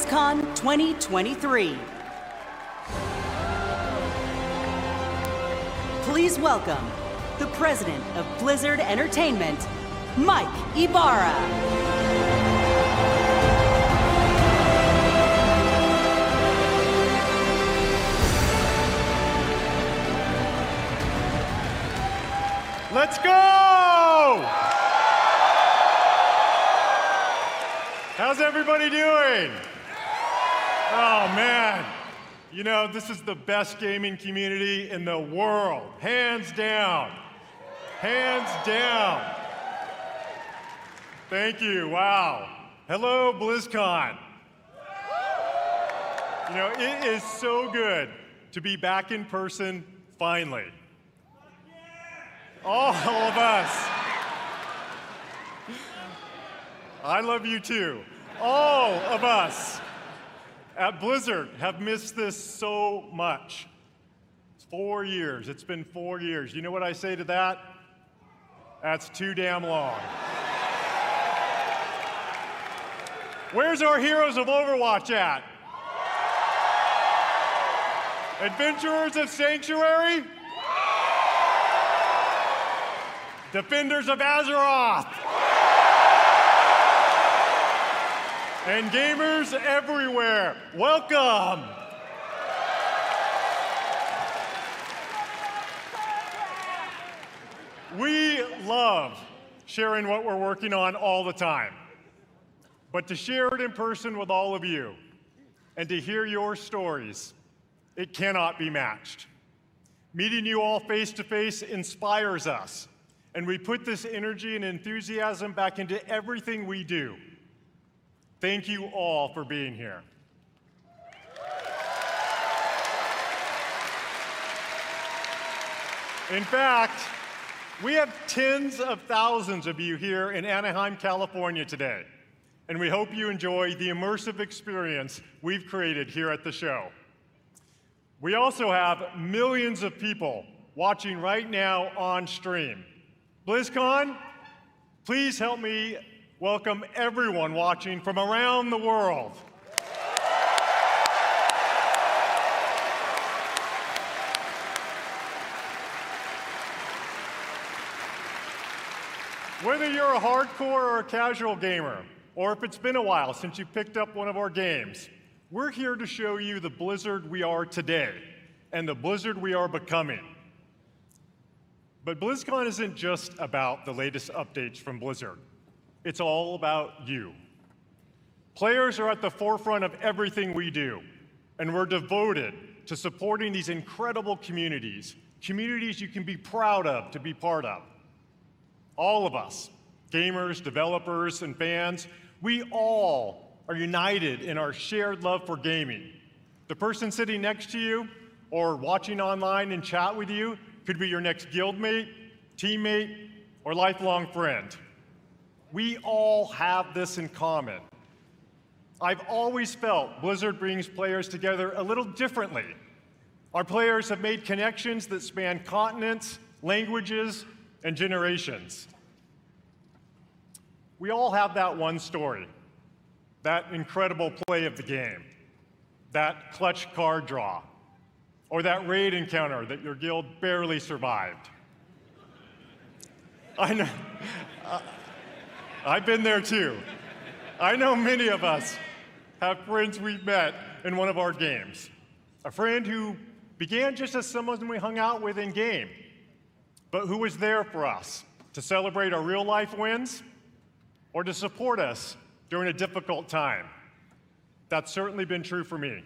Blizzcon 2023. Please welcome the president of Blizzard Entertainment, Mike Ibarra. Let's go! How's everybody doing? Oh man, you know, this is the best gaming community in the world, hands down. Hands down. Thank you, wow. Hello, BlizzCon. You know, it is so good to be back in person finally. All of us. I love you too. All of us at Blizzard have missed this so much. It's 4 years. It's been 4 years. You know what I say to that? That's too damn long. Where's our heroes of Overwatch at? Adventurers of Sanctuary? Defenders of Azeroth? And gamers everywhere, welcome! We love sharing what we're working on all the time. But to share it in person with all of you and to hear your stories, it cannot be matched. Meeting you all face to face inspires us, and we put this energy and enthusiasm back into everything we do. Thank you all for being here. In fact, we have tens of thousands of you here in Anaheim, California today, and we hope you enjoy the immersive experience we've created here at the show. We also have millions of people watching right now on stream. BlizzCon, please help me welcome everyone watching from around the world. Whether you're a hardcore or a casual gamer, or if it's been a while since you picked up one of our games, we're here to show you the Blizzard we are today and the Blizzard we are becoming. But BlizzCon isn't just about the latest updates from Blizzard. It's all about you. Players are at the forefront of everything we do, and we're devoted to supporting these incredible communities, communities you can be proud of to be part of. All of us, gamers, developers, and fans, we all are united in our shared love for gaming. The person sitting next to you or watching online and chat with you could be your next guildmate, teammate, or lifelong friend. We all have this in common. I've always felt Blizzard brings players together a little differently. Our players have made connections that span continents, languages, and generations. We all have that one story, that incredible play of the game, that clutch card draw, or that raid encounter that your guild barely survived. I know. I've been there too. I know many of us have friends we've met in one of our games. A friend who began just as someone we hung out with in game, but who was there for us to celebrate our real life wins or to support us during a difficult time. That's certainly been true for me.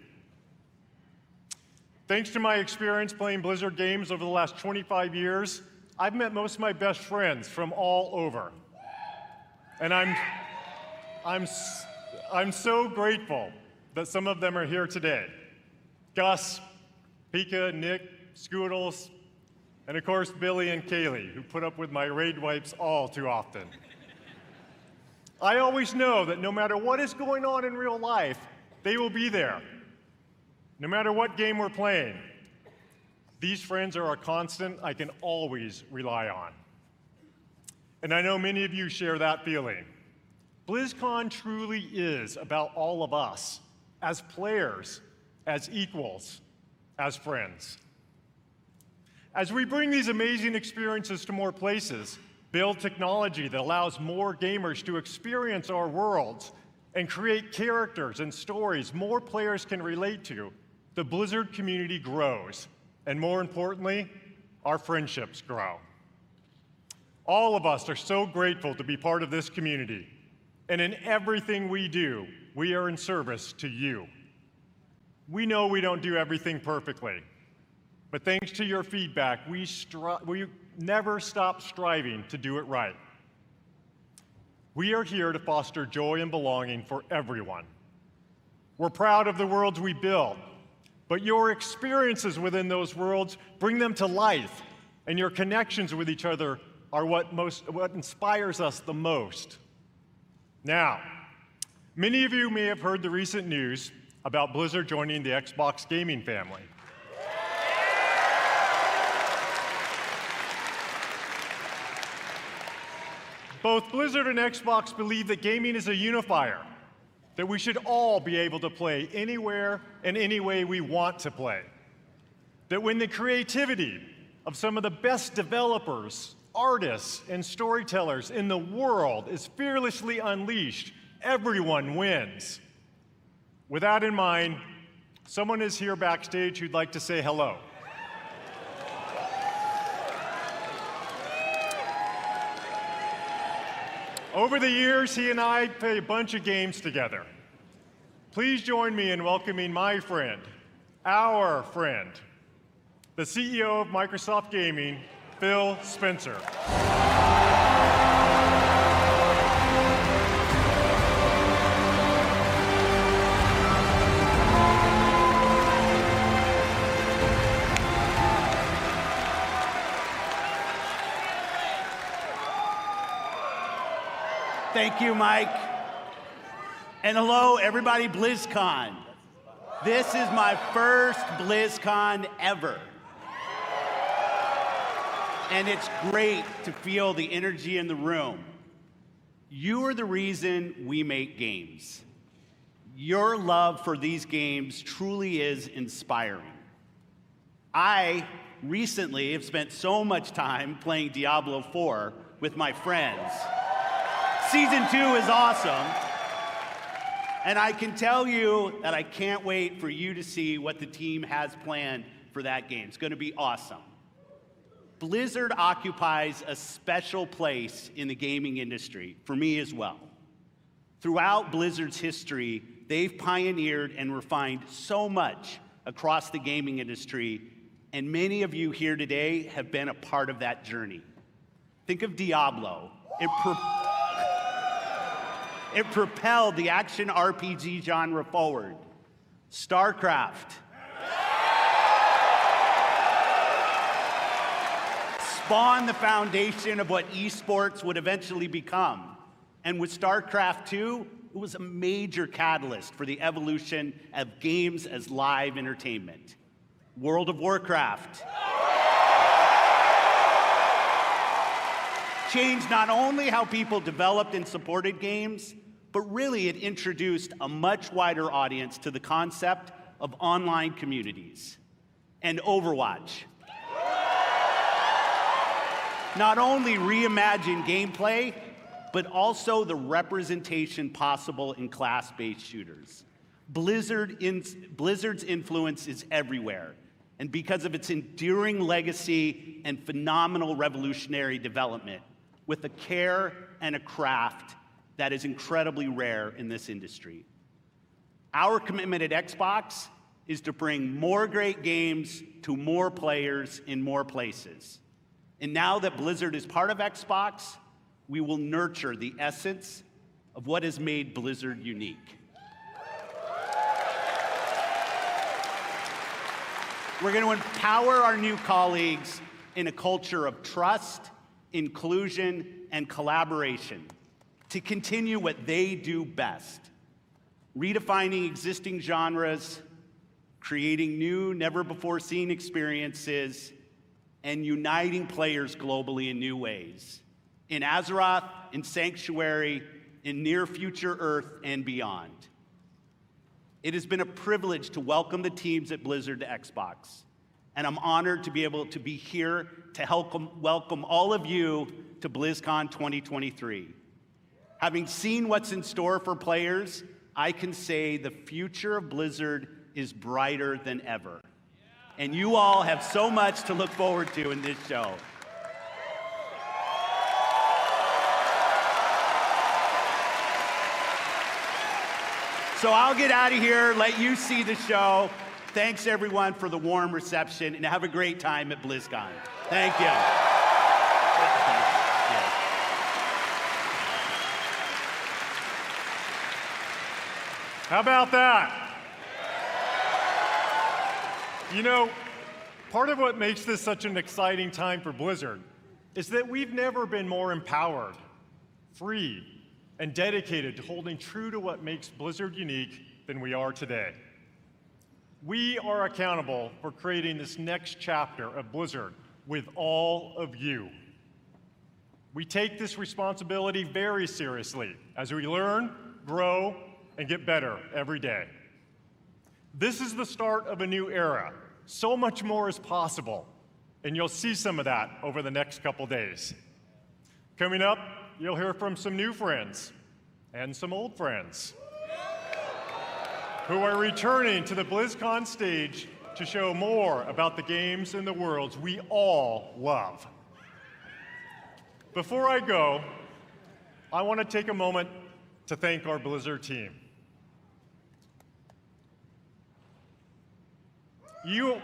Thanks to my experience playing Blizzard games over the last 25 years, I've met most of my best friends from all over. And I'm so grateful that some of them are here today. Gus, Pika, Nick, Scoodles, and of course Billy and Kaylee, who put up with my raid wipes all too often. I always know that no matter what is going on in real life, they will be there. No matter what game we're playing, these friends are a constant I can always rely on. And I know many of you share that feeling. BlizzCon truly is about all of us, as players, as equals, as friends. As we bring these amazing experiences to more places, build technology that allows more gamers to experience our worlds, and create characters and stories more players can relate to, the Blizzard community grows, and more importantly, our friendships grow. All of us are so grateful to be part of this community, and in everything we do, we are in service to you. We know we don't do everything perfectly, but thanks to your feedback, we never stop striving to do it right. We are here to foster joy and belonging for everyone. We're proud of the worlds we build, but your experiences within those worlds bring them to life, and your connections with each other are what inspires us the most. Now, many of you may have heard the recent news about Blizzard joining the Xbox gaming family. Both Blizzard and Xbox believe that gaming is a unifier, that we should all be able to play anywhere and any way we want to play. That when the creativity of some of the best developers, artists, and storytellers in the world is fearlessly unleashed, everyone wins. With that in mind, someone is here backstage who'd like to say hello. Over the years, he and I played a bunch of games together. Please join me in welcoming my friend, our friend, the CEO of Microsoft Gaming, Phil Spencer. Thank you, Mike. And hello, everybody, Blizzcon. This is my first Blizzcon ever. And it's great to feel the energy in the room. You are the reason we make games. Your love for these games truly is inspiring. I recently have spent so much time playing Diablo IV with my friends. Season 2 is awesome, and I can tell you that I can't wait for you to see what the team has planned for that game. It's going to be awesome. Blizzard occupies a special place in the gaming industry, for me as well. Throughout Blizzard's history, they've pioneered and refined so much across the gaming industry, and many of you here today have been a part of that journey. Think of Diablo. It propelled the action RPG genre forward. StarCraft spawned the foundation of what esports would eventually become. And with StarCraft 2, it was a major catalyst for the evolution of games as live entertainment. World of Warcraft changed not only how people developed and supported games, but really it introduced a much wider audience to the concept of online communities. And Overwatch not only reimagined gameplay, but also the representation possible in class-based shooters. Blizzard's influence is everywhere, and because of its enduring legacy and phenomenal revolutionary development, with a care and a craft that is incredibly rare in this industry. Our commitment at Xbox is to bring more great games to more players in more places. And now that Blizzard is part of Xbox, we will nurture the essence of what has made Blizzard unique. We're going to empower our new colleagues in a culture of trust, inclusion, and collaboration to continue what they do best, redefining existing genres, creating new, never-before-seen experiences, and uniting players globally in new ways, in Azeroth, in Sanctuary, in near-future Earth, and beyond. It has been a privilege to welcome the teams at Blizzard to Xbox, and I'm honored to be able to be here to help welcome all of you to BlizzCon 2023. Having seen what's in store for players, I can say the future of Blizzard is brighter than ever. And you all have so much to look forward to in this show. So I'll get out of here, let you see the show. Thanks everyone for the warm reception, and have a great time at BlizzCon. Thank you. How about that? You know, part of what makes this such an exciting time for Blizzard is that we've never been more empowered, free, and dedicated to holding true to what makes Blizzard unique than we are today. We are accountable for creating this next chapter of Blizzard with all of you. We take this responsibility very seriously as we learn, grow, and get better every day. This is the start of a new era. So much more is possible, and you'll see some of that over the next couple days. Coming up, you'll hear from some new friends and some old friends who are returning to the BlizzCon stage to show more about the games and the worlds we all love. Before I go, I want to take a moment to thank our Blizzard team. You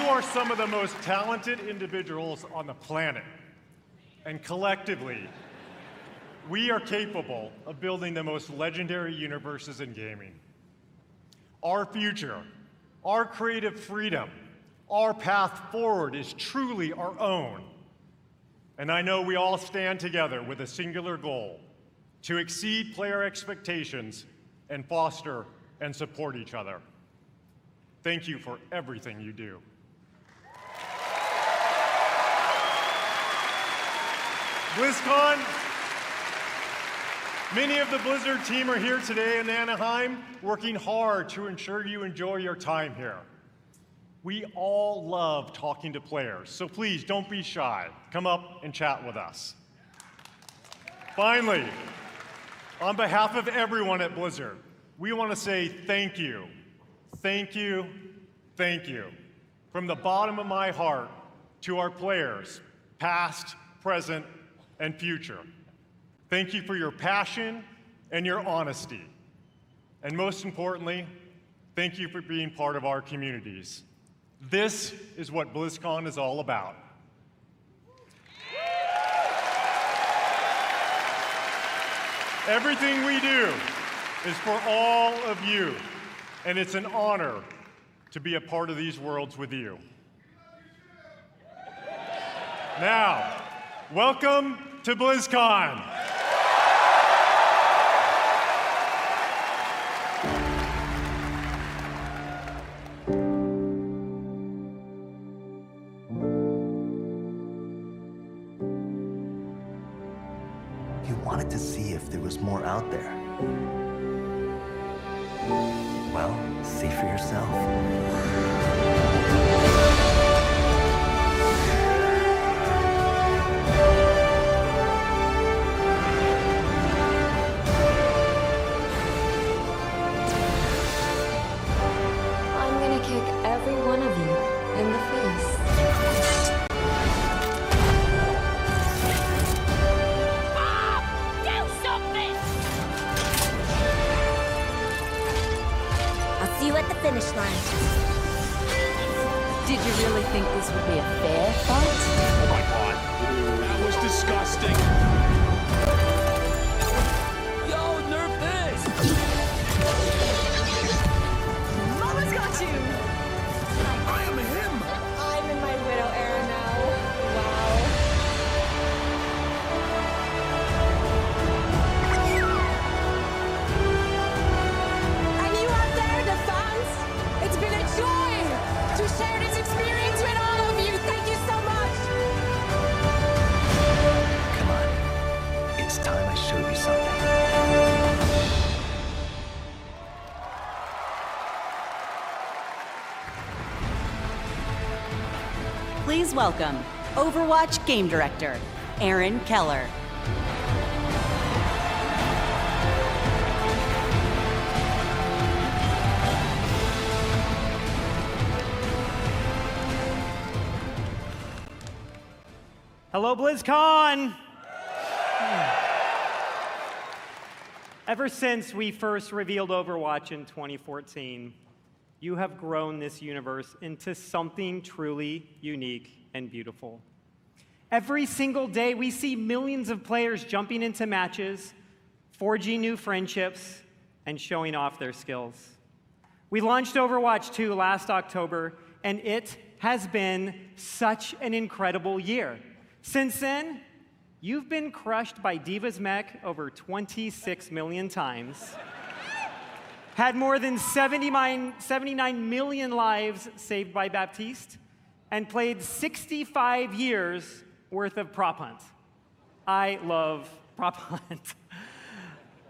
are some of the most talented individuals on the planet, and collectively, we are capable of building the most legendary universes in gaming. Our future, our creative freedom, our path forward is truly our own. And I know we all stand together with a singular goal: to exceed player expectations and foster and support each other. Thank you for everything you do. BlizzCon, many of the Blizzard team are here today in Anaheim, working hard to ensure you enjoy your time here. We all love talking to players, so please don't be shy. Come up and chat with us. Finally, on behalf of everyone at Blizzard, we want to say thank you, thank you, thank you, from the bottom of my heart to our players, past, present, and future. Thank you for your passion and your honesty. And most importantly, thank you for being part of our communities. This is what BlizzCon is all about. Everything we do is for all of you, and it's an honor to be a part of these worlds with you. Now, welcome to BlizzCon. You wanted to see if there was more out there. Well, see for yourself. Every one of you in the face. Bob! Do something! I'll see you at the finish line. Did you really think this would be a fair fight? Oh my god. That was disgusting. Yo, nerf this! Mama's got you! I am him! I'm in my widow era now. Wow. please welcome Overwatch Game Director, Aaron Keller. Hello, Blizzcon! Ever since we first revealed Overwatch in 2014, you have grown this universe into something truly unique and beautiful. Every single day, we see millions of players jumping into matches, forging new friendships, and showing off their skills. We launched Overwatch 2 last October, and it has been such an incredible year. Since then, you've been crushed by Diva's mech over 26 million times, had more than 79 million lives saved by Baptiste, and played 65 years worth of prop hunt. I love prop hunt.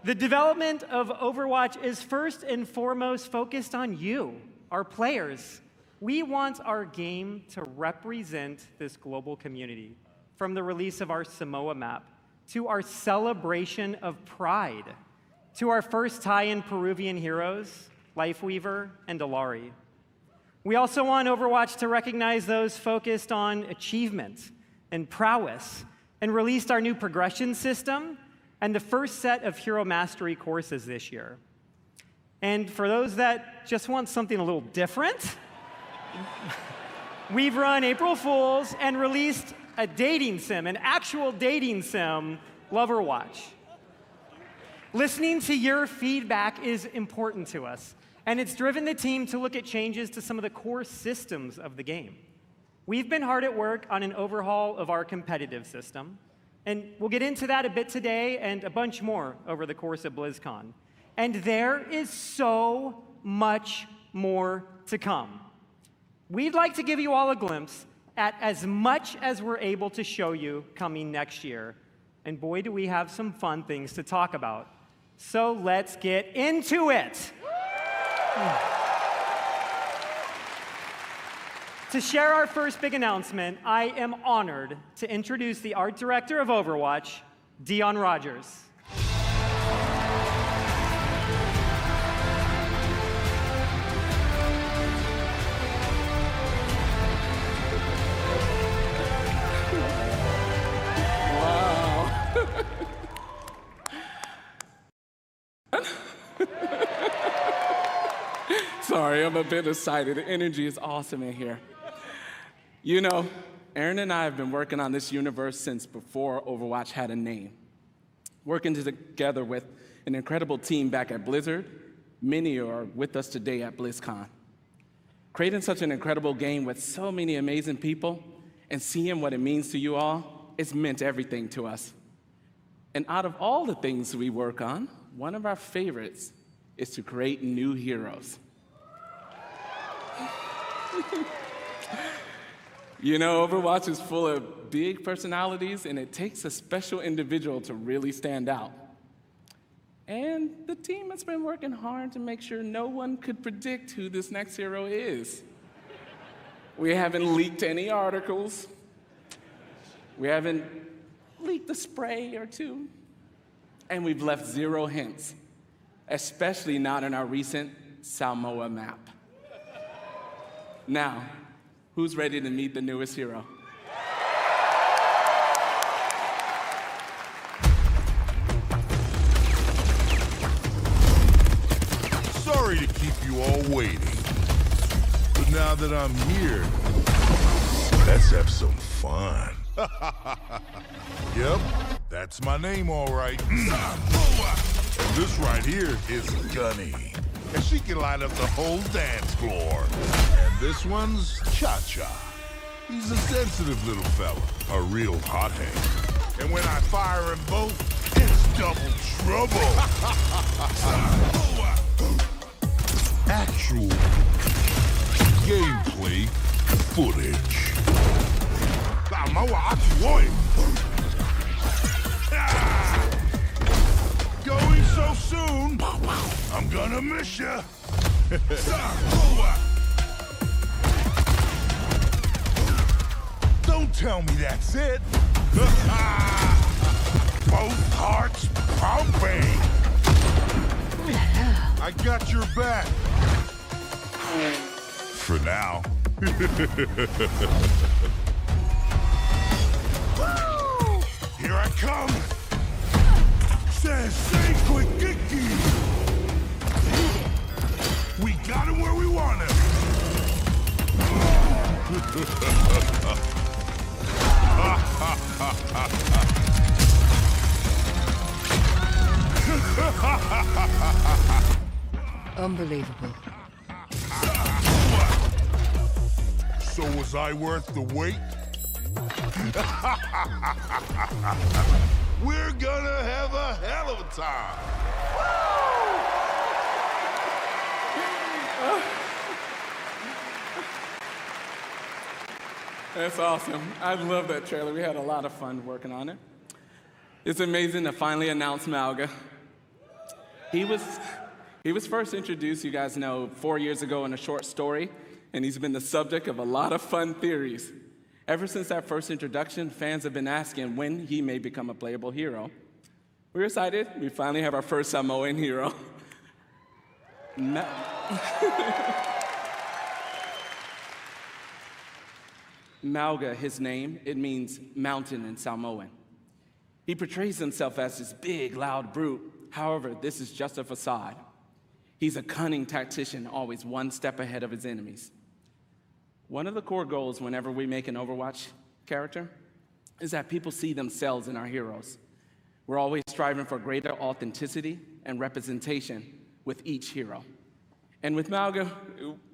The development of Overwatch is first and foremost focused on you, our players. We want our game to represent this global community. From the release of our Samoa map, to our celebration of Pride, to our first tie-in Peruvian heroes, Lifeweaver and Alari. We also want Overwatch to recognize those focused on achievement and prowess, and released our new progression system and the first set of hero mastery courses this year. And for those that just want something a little different, we've run April Fools and released a dating sim, an actual dating sim, Loverwatch. Listening to your feedback is important to us, and it's driven the team to look at changes to some of the core systems of the game. We've been hard at work on an overhaul of our competitive system, and we'll get into that a bit today and a bunch more over the course of BlizzCon. And there is so much more to come. We'd like to give you all a glimpse at as much as we're able to show you coming next year. And boy, do we have some fun things to talk about. So let's get into it. To share our first big announcement, I am honored to introduce the art director of Overwatch, Dion Rogers. Sorry, I'm a bit excited. The energy is awesome in here. You know, Aaron and I have been working on this universe since before Overwatch had a name. Working together with an incredible team back at Blizzard, many are with us today at BlizzCon. Creating such an incredible game with so many amazing people and seeing what it means to you all, it's meant everything to us. And out of all the things we work on, one of our favorites is to create new heroes. You know, Overwatch is full of big personalities, and it takes a special individual to really stand out. And the team has been working hard to make sure no one could predict who this next hero is. We haven't leaked any articles. We haven't leaked a spray or two. And we've left 0 hints, especially not in our recent Samoa map. Now, who's ready to meet the newest hero? Sorry to keep you all waiting, but now that I'm here, let's have some fun. Yep, that's my name, all right. And this right here is Gunny, and she can light up the whole dance floor. And this one's Cha-Cha. He's a sensitive little fella, a real hothead. And when I fire them both, it's double trouble. Actual gameplay footage. Going so soon, I'm gonna miss ya. Don't tell me that's it. Both hearts pumping. I got your back. For now. Here I come. Sensei Quickiki. We got him where we want him. Unbelievable. So was I worth the wait? We're gonna have a hell of a time. That's awesome. I love that trailer. We had a lot of fun working on it. It's amazing to finally announce Malga. He was first introduced, you guys know, 4 years ago in a short story, and he's been the subject of a lot of fun theories. Ever since that first introduction, fans have been asking when he may become a playable hero. We're excited. We finally have our first Samoan hero. Malga, his name, it means mountain in Samoan. He portrays himself as this big, loud brute. However, this is just a facade. He's a cunning tactician, always one step ahead of his enemies. One of the core goals whenever we make an Overwatch character is that people see themselves in our heroes. We're always striving for greater authenticity and representation with each hero. And with Malga,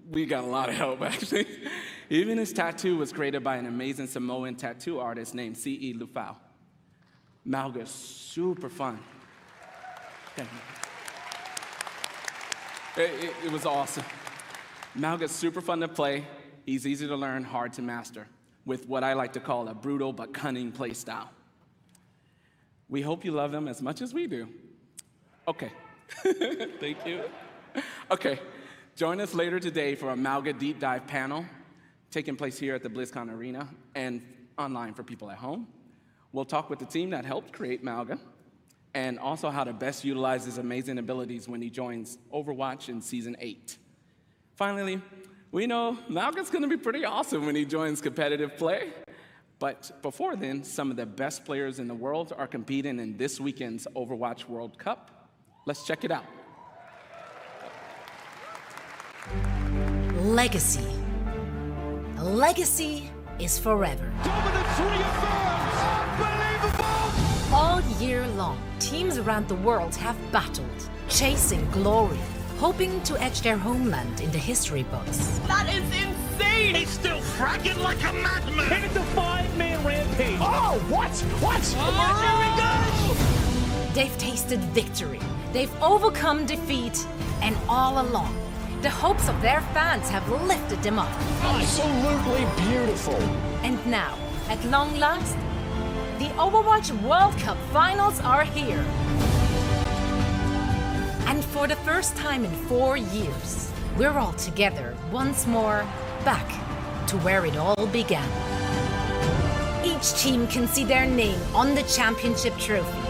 we got a lot of help, actually. Even his tattoo was created by an amazing Samoan tattoo artist named C.E. Lufau. Malga's super fun. Thank you. It was awesome. Malga's super fun to play. He's easy to learn, hard to master, with what I like to call a brutal but cunning play style. We hope you love him as much as we do. Okay. Thank you. Okay. Join us later today for a Malga Deep Dive panel taking place here at the Blizzcon Arena and online for people at home. We'll talk with the team that helped create Malga and also how to best utilize his amazing abilities when he joins Overwatch in Season 8. Finally, we know Malga's going to be pretty awesome when he joins competitive play. But before then, some of the best players in the world are competing in this weekend's Overwatch World Cup. Let's check it out. Legacy. A legacy is forever. Dominance reaffirms! Unbelievable! All year long, teams around the world have battled, chasing glory, hoping to etch their homeland in the history books. That is insane! He's still fragging like a madman! Hit the 5-man rampage! Oh, what? What? Oh, they've tasted victory, they've overcome defeat, and all along, the hopes of their fans have lifted them up. Absolutely beautiful! And now, at long last, the Overwatch World Cup finals are here. And for the first time in 4 years, we're all together once more, back to where it all began. Each team can see their name on the championship trophy.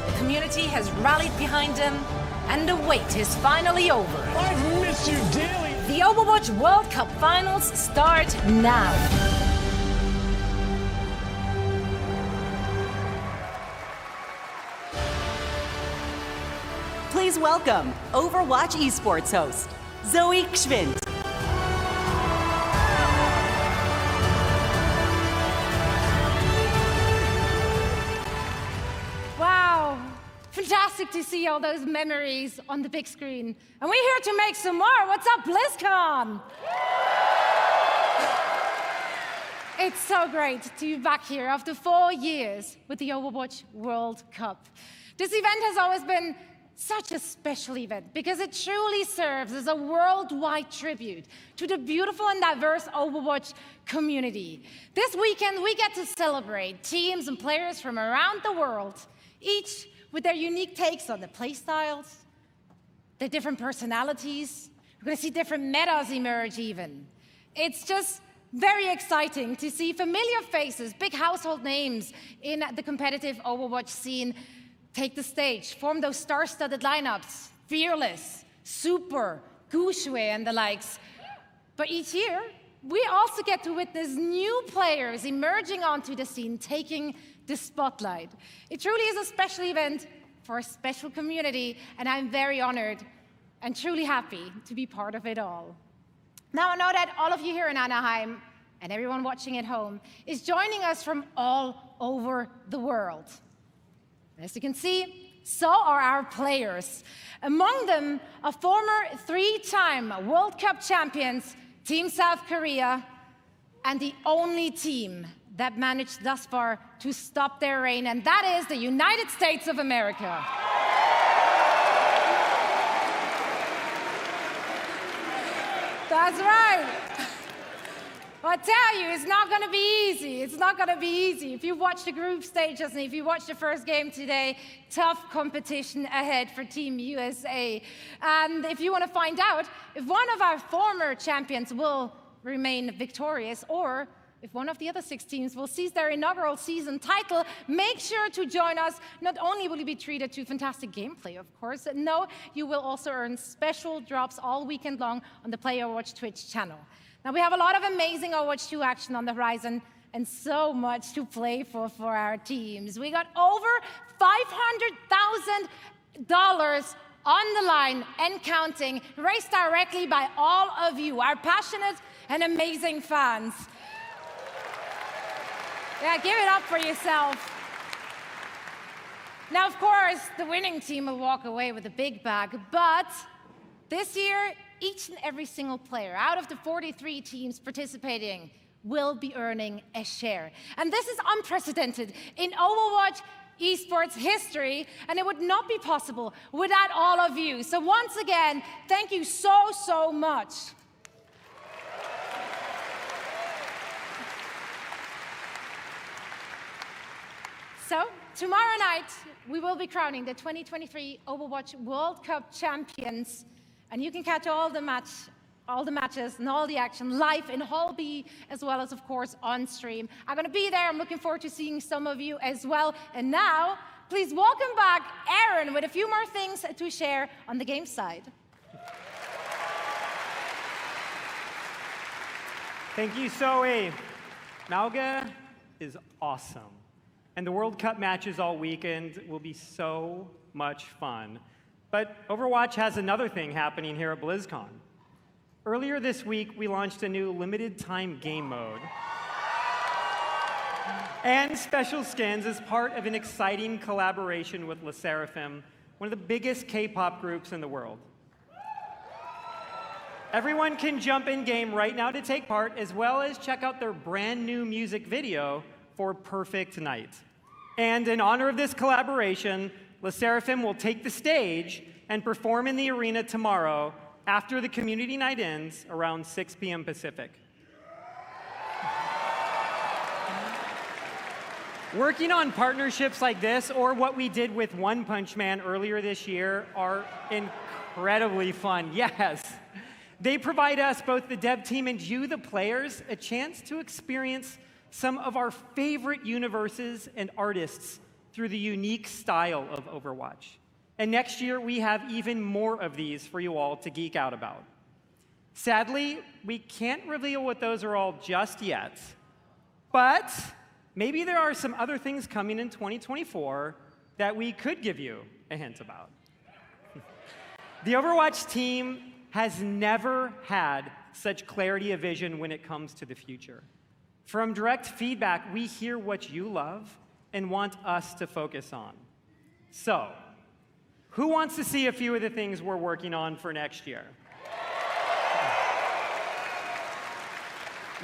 The community has rallied behind them, and the wait is finally over. I've missed you dearly! The Overwatch World Cup finals start now. Please welcome Overwatch esports host, Zoe Gschwind. Wow, fantastic to see all those memories on the big screen. And we're here to make some more. What's up, Blizzcon? It's so great to be back here after 4 years with the Overwatch World Cup. This event has always been such a special event because it truly serves as a worldwide tribute to the beautiful and diverse Overwatch community. This weekend, we get to celebrate teams and players from around the world, each with their unique takes on the playstyles, their different personalities. We're going to see different metas emerge even. It's just very exciting to see familiar faces, big household names in the competitive Overwatch scene take the stage, form those star-studded lineups, Fearless, Super, Gushue, and the likes. But each year, we also get to witness new players emerging onto the scene, taking the spotlight. It truly is a special event for a special community, and I'm very honored and truly happy to be part of it all. Now, I know that all of you here in Anaheim and everyone watching at home is joining us from all over the world. As you can see, so are our players. Among them, a former 3-time World Cup champions, Team South Korea, and the only team that managed thus far to stop their reign, and that is the United States of America. That's right. Well, I tell you, it's not going to be easy. It's not going to be easy. If you watch the group stages and if you watch the first game today, tough competition ahead for Team USA. And if you want to find out if one of our former champions will remain victorious or if one of the other 6 teams will seize their inaugural season title, make sure to join us. Not only will you be treated to fantastic gameplay, of course, no, you will also earn special drops all weekend long on the Play Overwatch Twitch channel. Now, we have a lot of amazing Overwatch 2 action on the horizon and so much to play for our teams. We got over $500,000 on the line and counting, raised directly by all of you, our passionate and amazing fans. Yeah, give it up for yourself. Now, of course, the winning team will walk away with a big bag, but this year, each and every single player out of the 43 teams participating will be earning a share. And this is unprecedented in Overwatch esports history, and it would not be possible without all of you. So once again, thank you so much. So, tomorrow night, we will be crowning the 2023 Overwatch World Cup champions, and you can catch all the matches and all the action live in Hall B, as well as, of course, on stream. I'm going to be there. I'm looking forward to seeing some of you as well. And now, please welcome back Aaron with a few more things to share on the game side. Thank you, Zoe. Malga is awesome. And the World Cup matches all weekend will be so much fun. But Overwatch has another thing happening here at BlizzCon. Earlier this week, we launched a new limited-time game mode and special skins as part of an exciting collaboration with LE SSERAFIM, one of the biggest K-pop groups in the world. Everyone can jump in-game right now to take part, as well as check out their brand new music video for Perfect Night. And in honor of this collaboration, LE SSERAFIM will take the stage and perform in the arena tomorrow after the community night ends around 6 p.m. Pacific. Working on partnerships like this, or what we did with One Punch Man earlier this year, are incredibly fun. Yes. They provide us, both the dev team and you, the players, a chance to experience some of our favorite universes and artists through the unique style of Overwatch. And next year, we have even more of these for you all to geek out about. Sadly, we can't reveal what those are all just yet, but maybe there are some other things coming in 2024 that we could give you a hint about. The Overwatch team has never had such clarity of vision when it comes to the future. From direct feedback, we hear what you love and want us to focus on. So, who wants to see a few of the things we're working on for next year?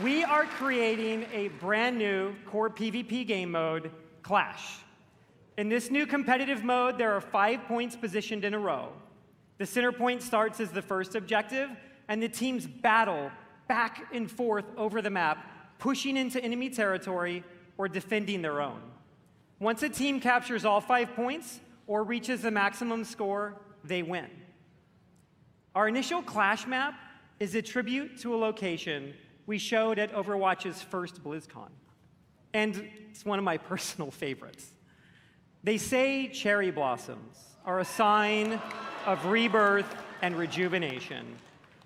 We are creating a brand new core PvP game mode, Clash. In this new competitive mode, there are 5 points positioned in a row. The center point starts as the first objective, and the teams battle back and forth over the map, pushing into enemy territory or defending their own. Once a team captures all 5 points or reaches the maximum score, they win. Our initial Clash map is a tribute to a location we showed at Overwatch's first Blizzcon. And it's one of my personal favorites. They say cherry blossoms are a sign of rebirth and rejuvenation.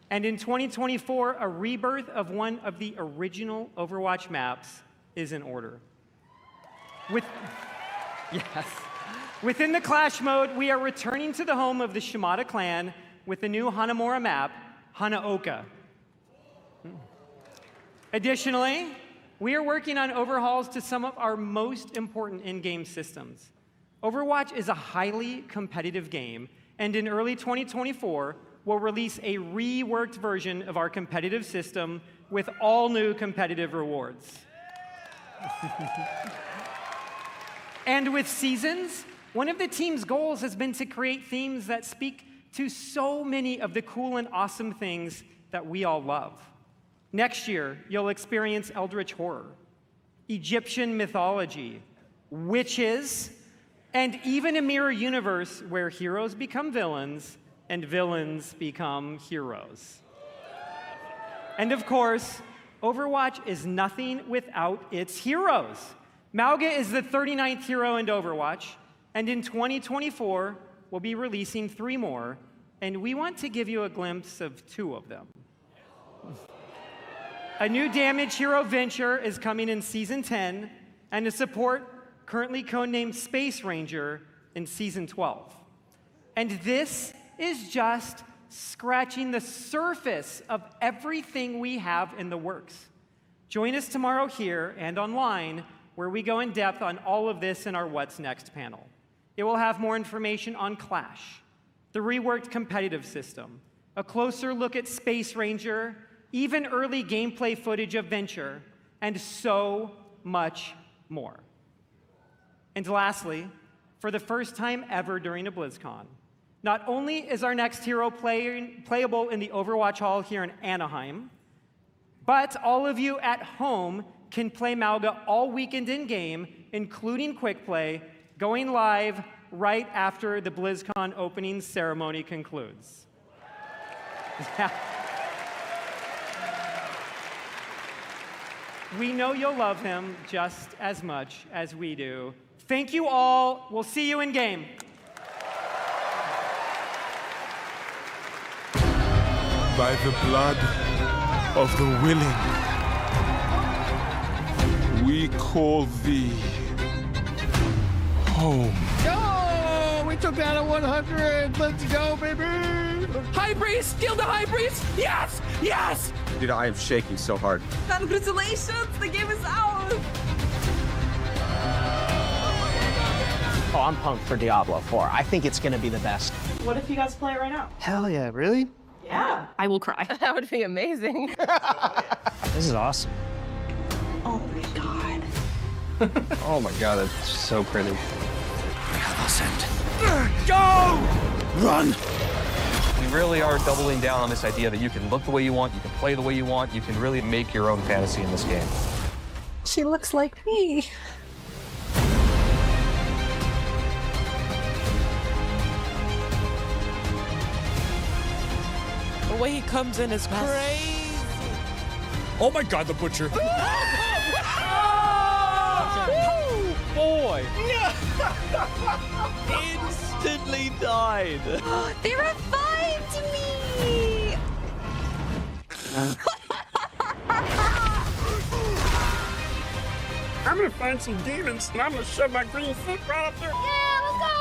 And in 2024, a rebirth of one of the original Overwatch maps is in order. Within the Clash mode, we are returning to the home of the Shimada clan with the new Hanamura map, Hanaoka. Additionally, we are working on overhauls to some of our most important in-game systems. Overwatch is a highly competitive game, and in early 2024, we'll release a reworked version of our competitive system with all new competitive rewards. And with Seasons, one of the team's goals has been to create themes that speak to so many of the cool and awesome things that we all love. Next year, you'll experience Eldritch Horror, Egyptian mythology, witches, and even a mirror universe where heroes become villains and villains become heroes. And of course, Overwatch is nothing without its heroes. Mauga is the 39th hero in Overwatch, and in 2024, we'll be releasing 3 more, and we want to give you a glimpse of 2 of them. A new damage hero, Venture, is coming in Season 10, and a support currently codenamed Space Ranger in Season 12. And this is just scratching the surface of everything we have in the works. Join us tomorrow here and online, where we go in depth on all of this in our What's Next panel. It will have more information on Clash, the reworked competitive system, a closer look at Space Ranger, even early gameplay footage of Venture, and so much more. And lastly, for the first time ever during a BlizzCon, not only is our next hero playable in the Overwatch Hall here in Anaheim, but all of you at home can play Mauga all weekend in-game, including Quick Play, going live right after the BlizzCon opening ceremony concludes. We know you'll love him just as much as we do. Thank you all. We'll see you in game. By the blood of the willing, we call thee home. Go! We took down a 100. Let's go, baby. High Priest! Kill the High Priest! Yes! Yes! Dude, I am shaking so hard. Congratulations! The game is out! Oh, I'm pumped for Diablo IV. I think it's gonna be the best. What if you guys play it right now? Hell yeah, really? Yeah. I will cry. That would be amazing. This is awesome. Oh my god. Oh my god, that's so pretty. Go! Run! We really are doubling down on this idea that you can look the way you want, you can play the way you want, you can really make your own fantasy in this game. She looks like me. The way he comes in is crazy. Oh my god, the Butcher. Boy! Instantly died. They revived me! I'm gonna find some demons and I'm gonna shove my green foot right up there. Yeah, let's go!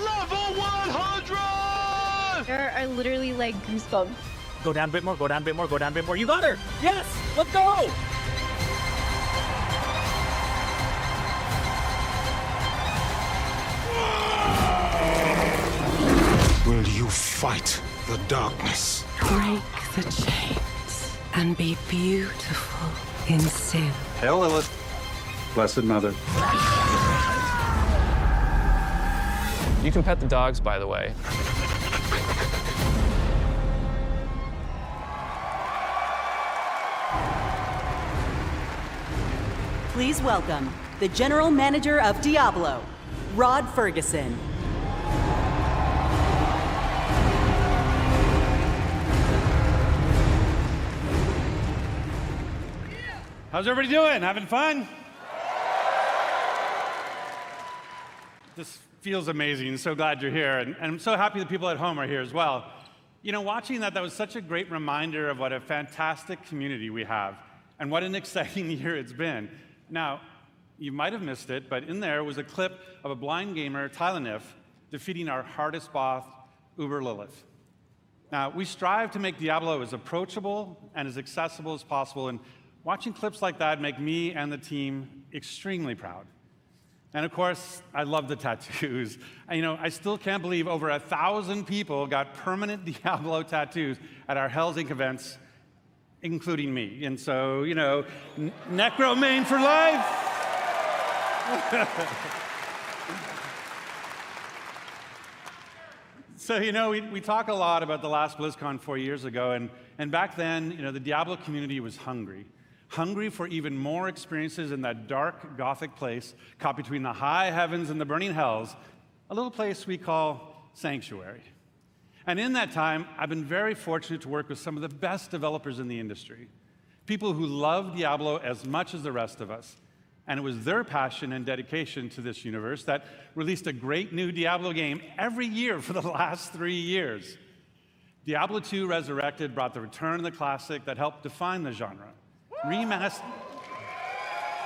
Level 100! There are literally like goosebumps. Go down a bit more, go down a bit more, go down a bit more. You got her! Yes! Let's go! Will you fight the darkness? Break the chains and be beautiful in sin. Hail Lilith, Blessed Mother. You can pet the dogs, by the way. Please welcome the General Manager of Diablo, Rod Ferguson. How's everybody doing? Having fun? This feels amazing. So glad you're here. And I'm so happy the people at home are here as well. You know, watching that was such a great reminder of what a fantastic community we have and what an exciting year it's been. Now, you might have missed it, but in there was a clip of a blind gamer, Tylanif, defeating our hardest boss, Uber Lilith. Now, we strive to make Diablo as approachable and as accessible as possible, and watching clips like that make me and the team extremely proud. And of course, I love the tattoos. You know, I still can't believe over 1,000 people got permanent Diablo tattoos at our Hell's Inc. events, including me. And so, you know, Necro Main for life. So, you know, we talk a lot about the last Blizzcon 4 years ago, and back then, you know, the Diablo community was hungry for even more experiences in that dark, gothic place caught between the high heavens and the burning hells, a little place we call Sanctuary. And in that time, I've been very fortunate to work with some of the best developers in the industry, people who love Diablo as much as the rest of us. And it was their passion and dedication to this universe that released a great new Diablo game every year for the last 3 years. Diablo II Resurrected brought the return of the classic that helped define the genre. Remastered.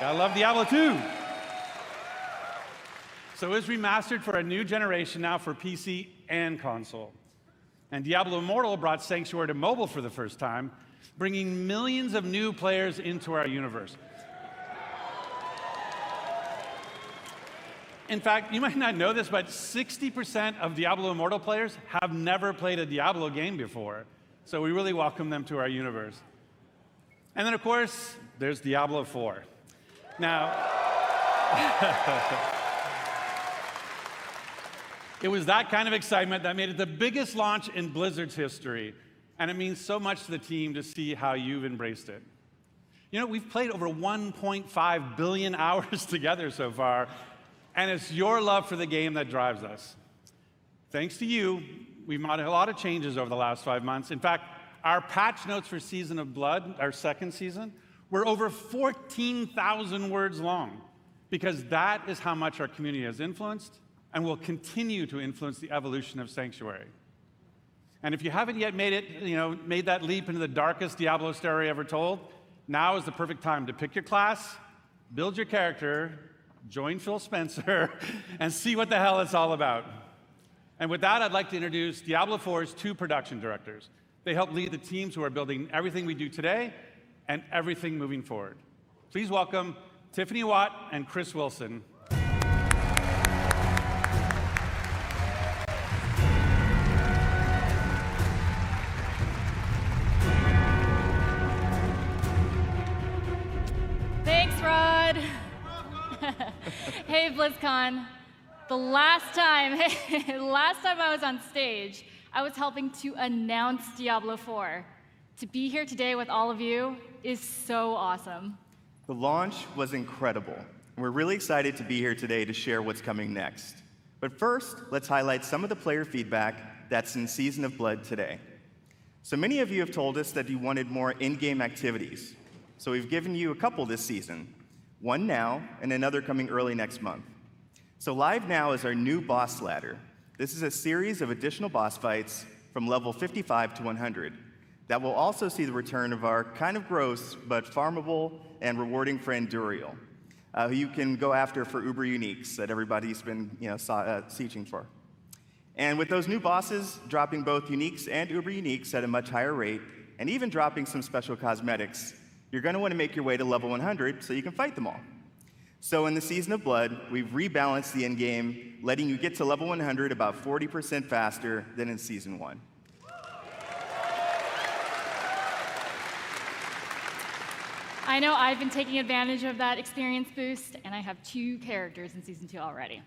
Gotta love Diablo 2. So it was remastered for a new generation now for PC and console. And Diablo Immortal brought Sanctuary to mobile for the first time, bringing millions of new players into our universe. In fact, you might not know this, but 60% of Diablo Immortal players have never played a Diablo game before. So we really welcome them to our universe. And then, of course, there's Diablo IV. Now, it was that kind of excitement that made it the biggest launch in Blizzard's history. And it means so much to the team to see how you've embraced it. You know, we've played over 1.5 billion hours together so far, and it's your love for the game that drives us. Thanks to you, we've made a lot of changes over the last 5 months. In fact, our patch notes for Season of Blood, our second season, were over 14,000 words long, because that is how much our community has influenced and will continue to influence the evolution of Sanctuary. And if you haven't yet made that leap into the darkest Diablo story ever told, now is the perfect time to pick your class, build your character, join Phil Spencer, and see what the hell it's all about. And with that, I'd like to introduce Diablo IV's 2 production directors. They help lead the teams who are building everything we do today and everything moving forward. Please welcome Tiffany Watt and Chris Wilson. Thanks, Rod. Hey, BlizzCon. The last time I was on stage, I was helping to announce Diablo IV. To be here today with all of you is so awesome. The launch was incredible. We're really excited to be here today to share what's coming next. But first, let's highlight some of the player feedback that's in Season of Blood today. So many of you have told us that you wanted more in-game activities. So we've given you a couple this season, one now and another coming early next month. So live now is our new boss ladder. This is a series of additional boss fights from level 55 to 100 that will also see the return of our kind of gross but farmable and rewarding friend Duriel, who you can go after for Uber Uniques that everybody's been sieging for. And with those new bosses dropping both Uniques and Uber Uniques at a much higher rate, and even dropping some special cosmetics, you're going to want to make your way to level 100 so you can fight them all. So in the Season of Blood, we've rebalanced the endgame, letting you get to level 100 about 40% faster than in Season 1. I know I've been taking advantage of that experience boost, and I have 2 characters in Season 2 already.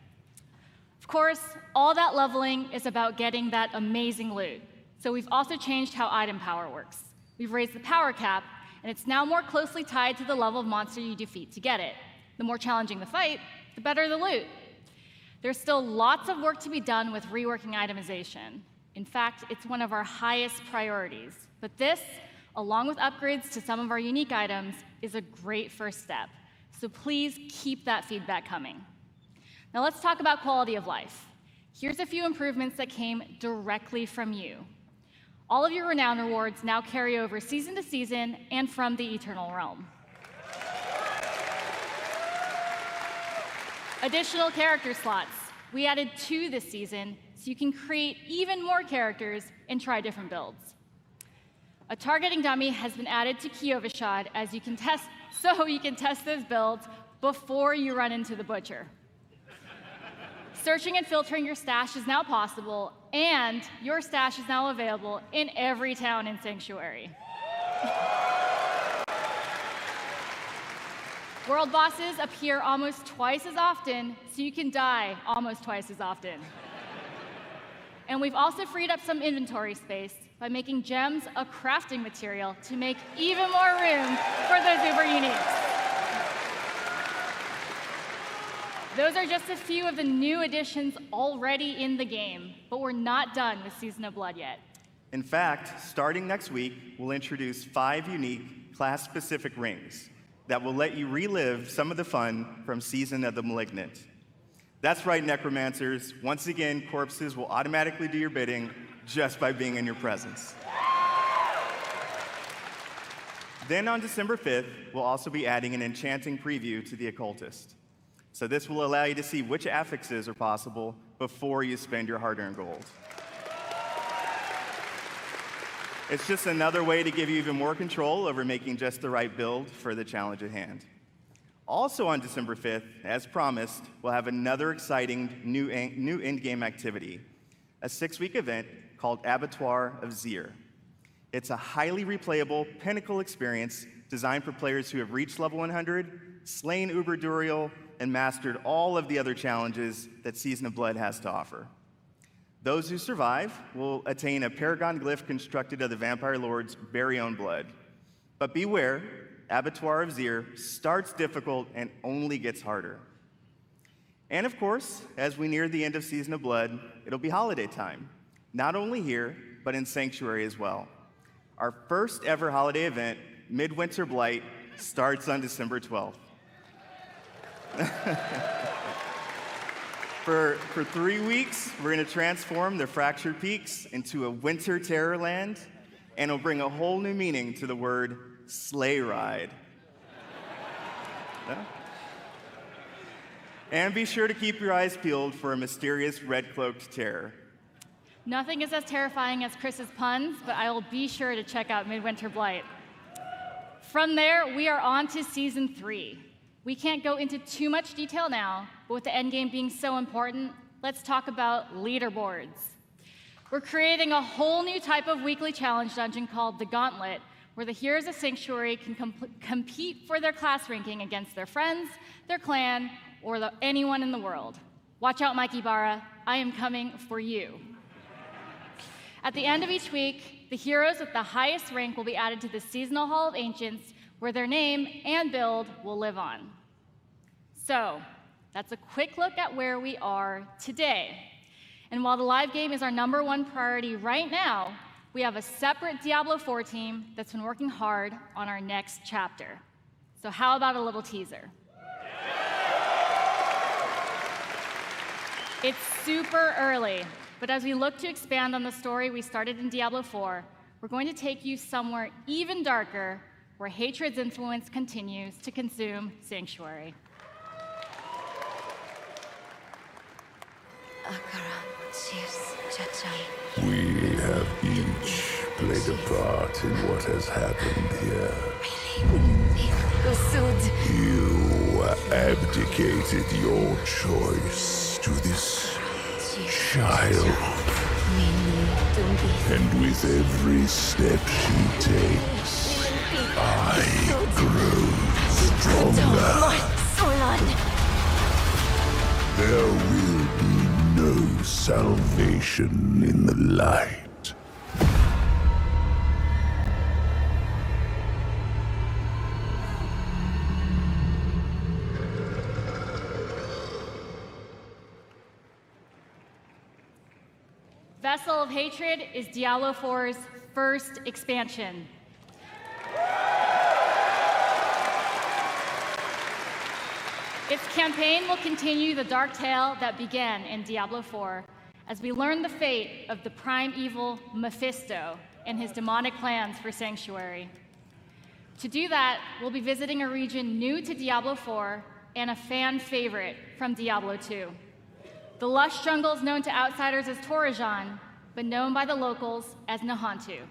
Of course, all that leveling is about getting that amazing loot. So we've also changed how item power works. We've raised the power cap, and it's now more closely tied to the level of monster you defeat to get it. The more challenging the fight, the better the loot. There's still lots of work to be done with reworking itemization. In fact, it's one of our highest priorities. But this, along with upgrades to some of our unique items, is a great first step. So please keep that feedback coming. Now let's talk about quality of life. Here's a few improvements that came directly from you. All of your renown rewards now carry over season to season and from the Eternal Realm. Additional character slots. We added 2 this season, so you can create even more characters and try different builds. A targeting dummy has been added to Kiovashad as you can test those builds before you run into the butcher. Searching and filtering your stash is now possible, and your stash is now available in every town in Sanctuary. World bosses appear almost twice as often, so you can die almost twice as often. And we've also freed up some inventory space by making gems a crafting material to make even more room for those uber uniques. Those are just a few of the new additions already in the game, but we're not done with Season of Blood yet. In fact, starting next week, we'll introduce 5 unique class-specific rings that will let you relive some of the fun from Season of the Malignant. That's right, Necromancers. Once again, corpses will automatically do your bidding just by being in your presence. Then on December 5th, we'll also be adding an enchanting preview to the Occultist. So this will allow you to see which affixes are possible before you spend your hard-earned gold. It's just another way to give you even more control over making just the right build for the challenge at hand. Also on December 5th, as promised, we'll have another exciting new in-game activity, a 6-week event called Abattoir of Zir. It's a highly replayable pinnacle experience designed for players who have reached level 100, slain Uber Duriel, and mastered all of the other challenges that Season of Blood has to offer. Those who survive will attain a paragon glyph constructed of the Vampire Lord's very own blood. But beware, Abattoir of Zir starts difficult and only gets harder. And of course, as we near the end of Season of Blood, it'll be holiday time, not only here, but in Sanctuary as well. Our first ever holiday event, Midwinter Blight, starts on December 12th. For 3 weeks, we're going to transform the Fractured Peaks into a winter terror land, and it'll bring a whole new meaning to the word sleigh ride. Yeah? And be sure to keep your eyes peeled for a mysterious red-cloaked terror. Nothing is as terrifying as Chris's puns, but I will be sure to check out Midwinter Blight. From there, we are on to Season 3. We can't go into too much detail now, but with the endgame being so important, let's talk about leaderboards. We're creating a whole new type of weekly challenge dungeon called the Gauntlet, where the heroes of Sanctuary can compete for their class ranking against their friends, their clan, or anyone in the world. Watch out, Mike Ibarra, I am coming for you. At the end of each week, the heroes with the highest rank will be added to the Seasonal Hall of Ancients, where their name and build will live on. So, that's a quick look at where we are today. And while the live game is our #1 priority right now, we have a separate Diablo IV team that's been working hard on our next chapter. So how about a little teaser? It's super early, but as we look to expand on the story we started in Diablo IV, we're going to take you somewhere even darker, where hatred's influence continues to consume Sanctuary. We have each played a part in what has happened here. You abdicated your choice to this child. And with every step she takes, I grow stronger. There will be no salvation in the light. Vessel of Hatred is Diablo IV's first expansion. Its campaign will continue the dark tale that began in Diablo IV as we learn the fate of the prime evil Mephisto and his demonic plans for Sanctuary. To do that, we'll be visiting a region new to Diablo IV and a fan favorite from Diablo II. The lush jungles known to outsiders as Torajan, but known by the locals as Nahantu.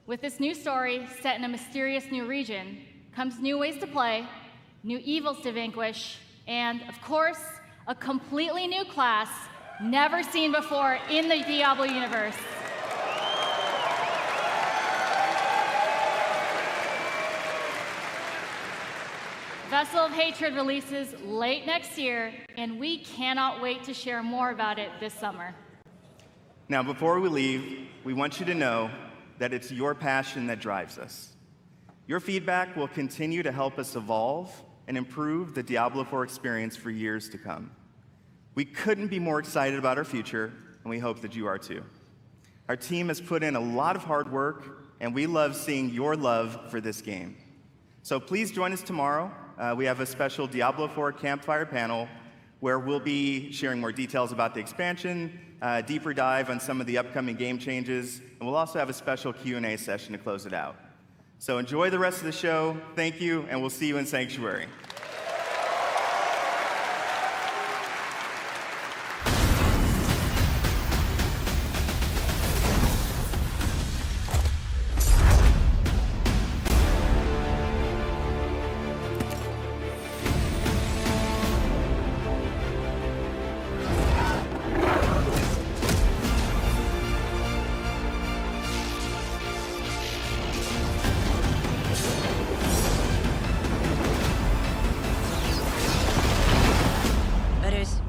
With this new story set in a mysterious new region comes new ways to play, new evils to vanquish, and, of course, a completely new class never seen before in the Diablo universe. Vessel of Hatred releases late next year, and we cannot wait to share more about it this summer. Now, before we leave, we want you to know that it's your passion that drives us. Your feedback will continue to help us evolve and improve the Diablo IV experience for years to come. We couldn't be more excited about our future, and we hope that you are too. Our team has put in a lot of hard work, and we love seeing your love for this game. So please join us tomorrow. We have a special Diablo IV campfire panel where we'll be sharing more details about the expansion, deeper dive on some of the upcoming game changes, and we'll also have a special Q&A session to close it out. So enjoy the rest of the show. Thank you, and we'll see you in Sanctuary.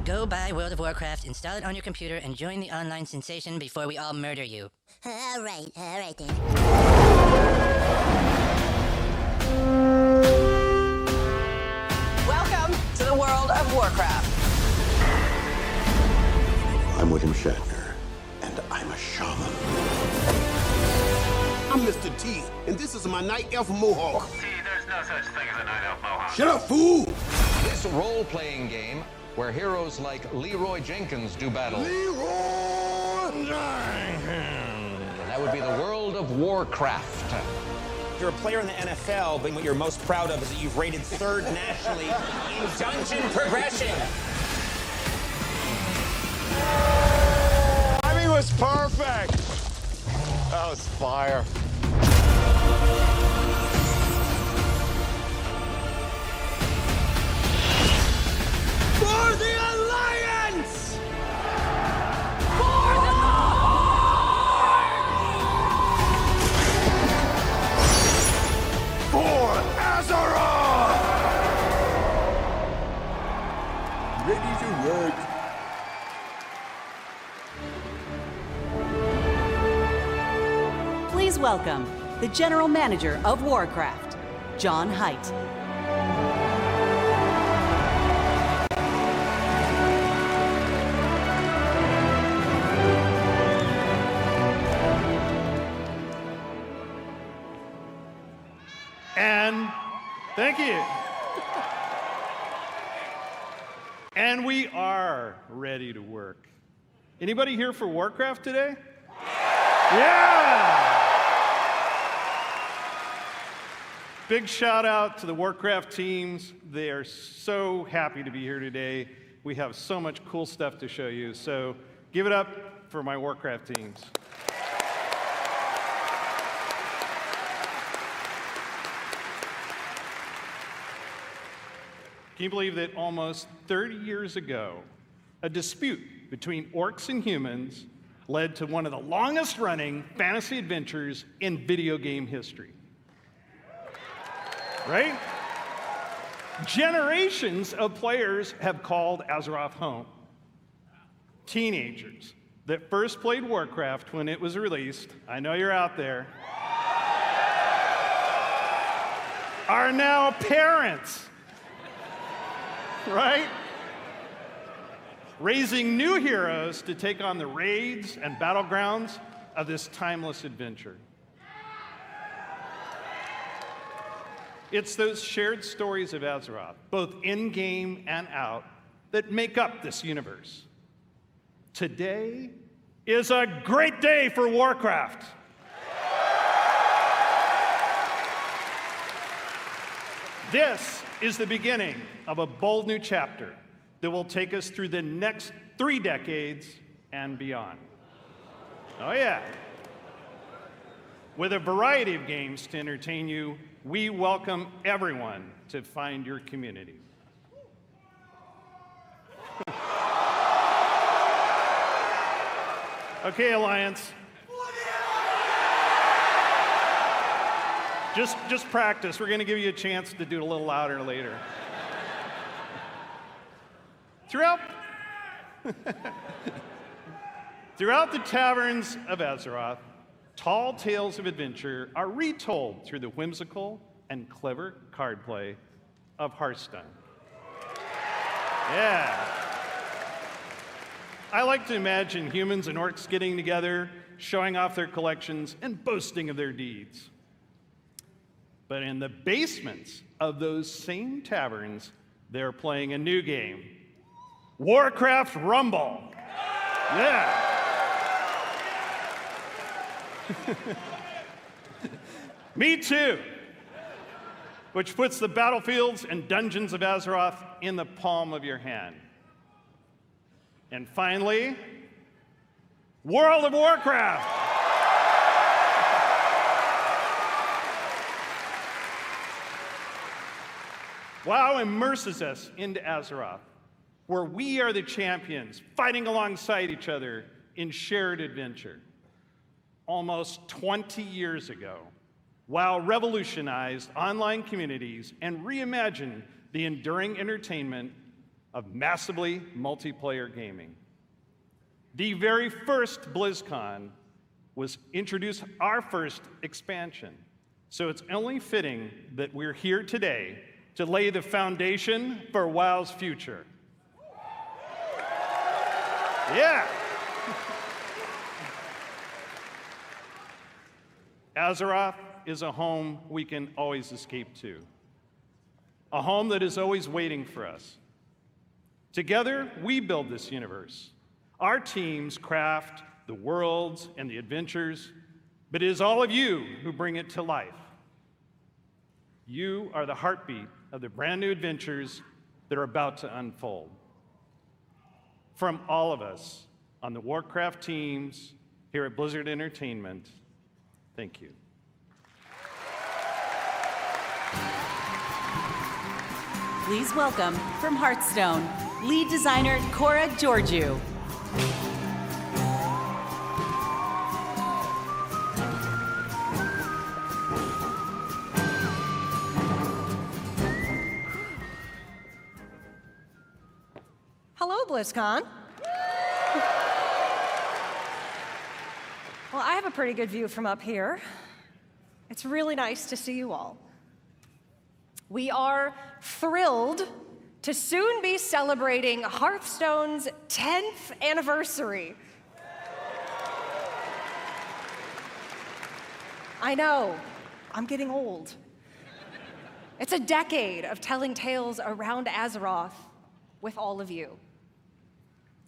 Go buy World of Warcraft, install it on your computer, and join the online sensation before we all murder you. All right then. Welcome to the world of Warcraft. I'm William Shatner, and I'm a shaman. I'm Mr. T, and this is my night elf mohawk. See, there's no such thing as a night elf mohawk. Shut up, fool! This role-playing game where heroes like Leroy Jenkins do battle. Leroy Jenkins! That would be the world of Warcraft. You're a player in the NFL, but what you're most proud of is that you've rated third nationally in dungeon progression. Timing was perfect. That was fire. For the Alliance! For the For Azeroth! Ready to work. Please welcome the General Manager of Warcraft, John Haidt. And thank you. And we are ready to work. Anybody here for Warcraft today? Yeah! Big shout out to the Warcraft teams. They are so happy to be here today. We have so much cool stuff to show you. So give it up for my Warcraft teams. Can you believe that almost 30 years ago, a dispute between orcs and humans led to one of the longest running fantasy adventures in video game history? Right? Generations of players have called Azeroth home. Teenagers that first played Warcraft when it was released, I know you're out there, are now parents. Right? Raising new heroes to take on the raids and battlegrounds of this timeless adventure. It's those shared stories of Azeroth, both in-game and out, that make up this universe. Today is a great day for Warcraft. This is the beginning of a bold new chapter that will take us through the next 3 decades and beyond. Oh yeah. With a variety of games to entertain you, we welcome everyone to find your community. Okay, Alliance. Just practice. We're going to give you a chance to do it a little louder later. Throughout the taverns of Azeroth, tall tales of adventure are retold through the whimsical and clever card play of Hearthstone. Yeah. I like to imagine humans and orcs getting together, showing off their collections, and boasting of their deeds. But in the basements of those same taverns, they're playing a new game, Warcraft Rumble. Yeah. Me too. Which puts the battlefields and dungeons of Azeroth in the palm of your hand. And finally, World of Warcraft. WoW immerses us into Azeroth, where we are the champions, fighting alongside each other in shared adventure. Almost 20 years ago, WoW revolutionized online communities and reimagined the enduring entertainment of massively multiplayer gaming. The very first Blizzcon was introduced our first expansion, so it's only fitting that we're here today to lay the foundation for WoW's future. Yeah. Azeroth is a home we can always escape to, a home that is always waiting for us. Together, we build this universe. Our teams craft the worlds and the adventures, but it is all of you who bring it to life. You are the heartbeat of the brand new adventures that are about to unfold. From all of us on the Warcraft teams here at Blizzard Entertainment, thank you. Please welcome, from Hearthstone, lead designer Cora Georgiou. Hello, BlizzCon. Well, I have a pretty good view from up here. It's really nice to see you all. We are thrilled to soon be celebrating Hearthstone's 10th anniversary. I know, I'm getting old. It's a decade of telling tales around Azeroth with all of you.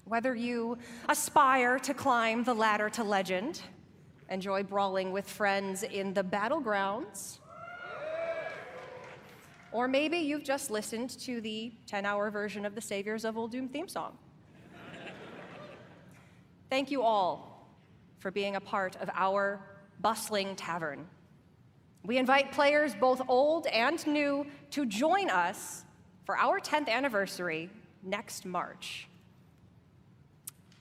Whether you aspire to climb the ladder to legend, enjoy brawling with friends in the battlegrounds, or maybe you've just listened to the 10-hour version of the Saviors of Uldum theme song. Thank you all for being a part of our bustling tavern. We invite players both old and new to join us for our 10th anniversary next March.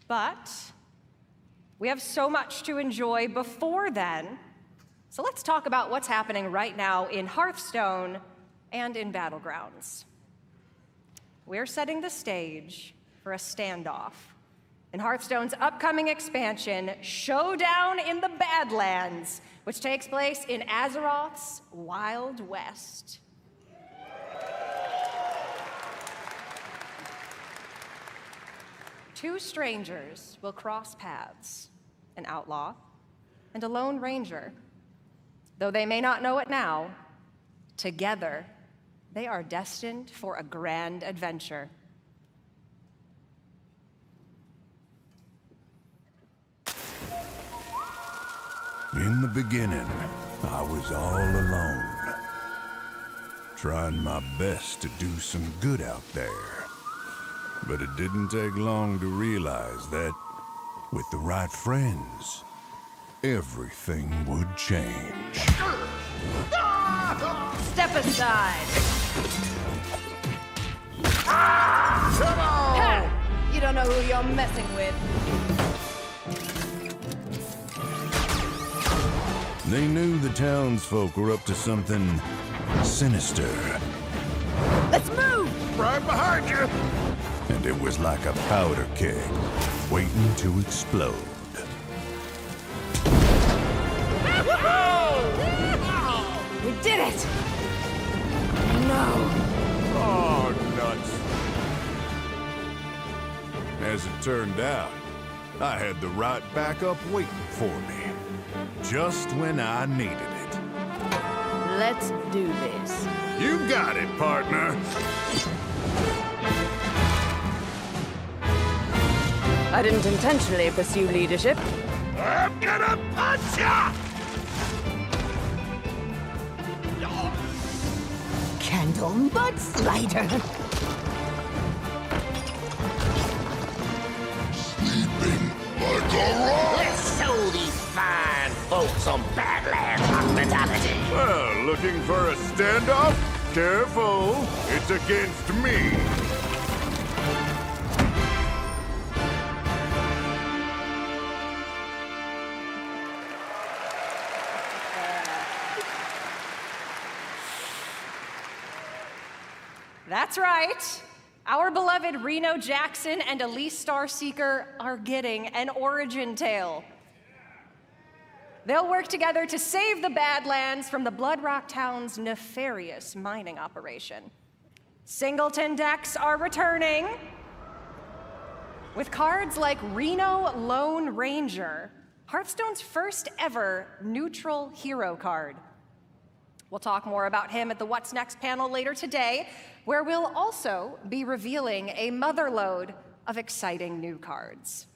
But we have so much to enjoy before then, so let's talk about what's happening right now in Hearthstone and in Battlegrounds. We're setting the stage for a standoff in Hearthstone's upcoming expansion, Showdown in the Badlands, which takes place in Azeroth's Wild West. Two strangers will cross paths, an outlaw and a lone ranger. Though they may not know it now, Together, they are destined for a grand adventure. In the beginning, I was all alone, trying my best to do some good out there. But it didn't take long to realize that, with the right friends, everything would change. Step aside. Come on! Ha! You don't know who you're messing with. They knew the townsfolk were up to something sinister. Let's move! Right behind you! And it was like a powder keg, waiting to explode. We did it! No! Oh, nuts. As it turned out, I had the right backup waiting for me. Just when I needed it. Let's do this. You got it, partner. I didn't intentionally pursue leadership. I'm gonna punch ya! Candle mudslider. Sleeping like a rock. Let's show these fine folks some Badlands hospitality. Well, looking for a standoff? Careful, it's against me. That's right. Our beloved Reno Jackson and Elise Starseeker are getting an origin tale. They'll work together to save the Badlands from the Bloodrock Town's nefarious mining operation. Singleton decks are returning. With cards like Reno Lone Ranger, Hearthstone's first ever neutral hero card. We'll talk more about him at the What's Next panel later today, where we'll also be revealing a motherlode of exciting new cards.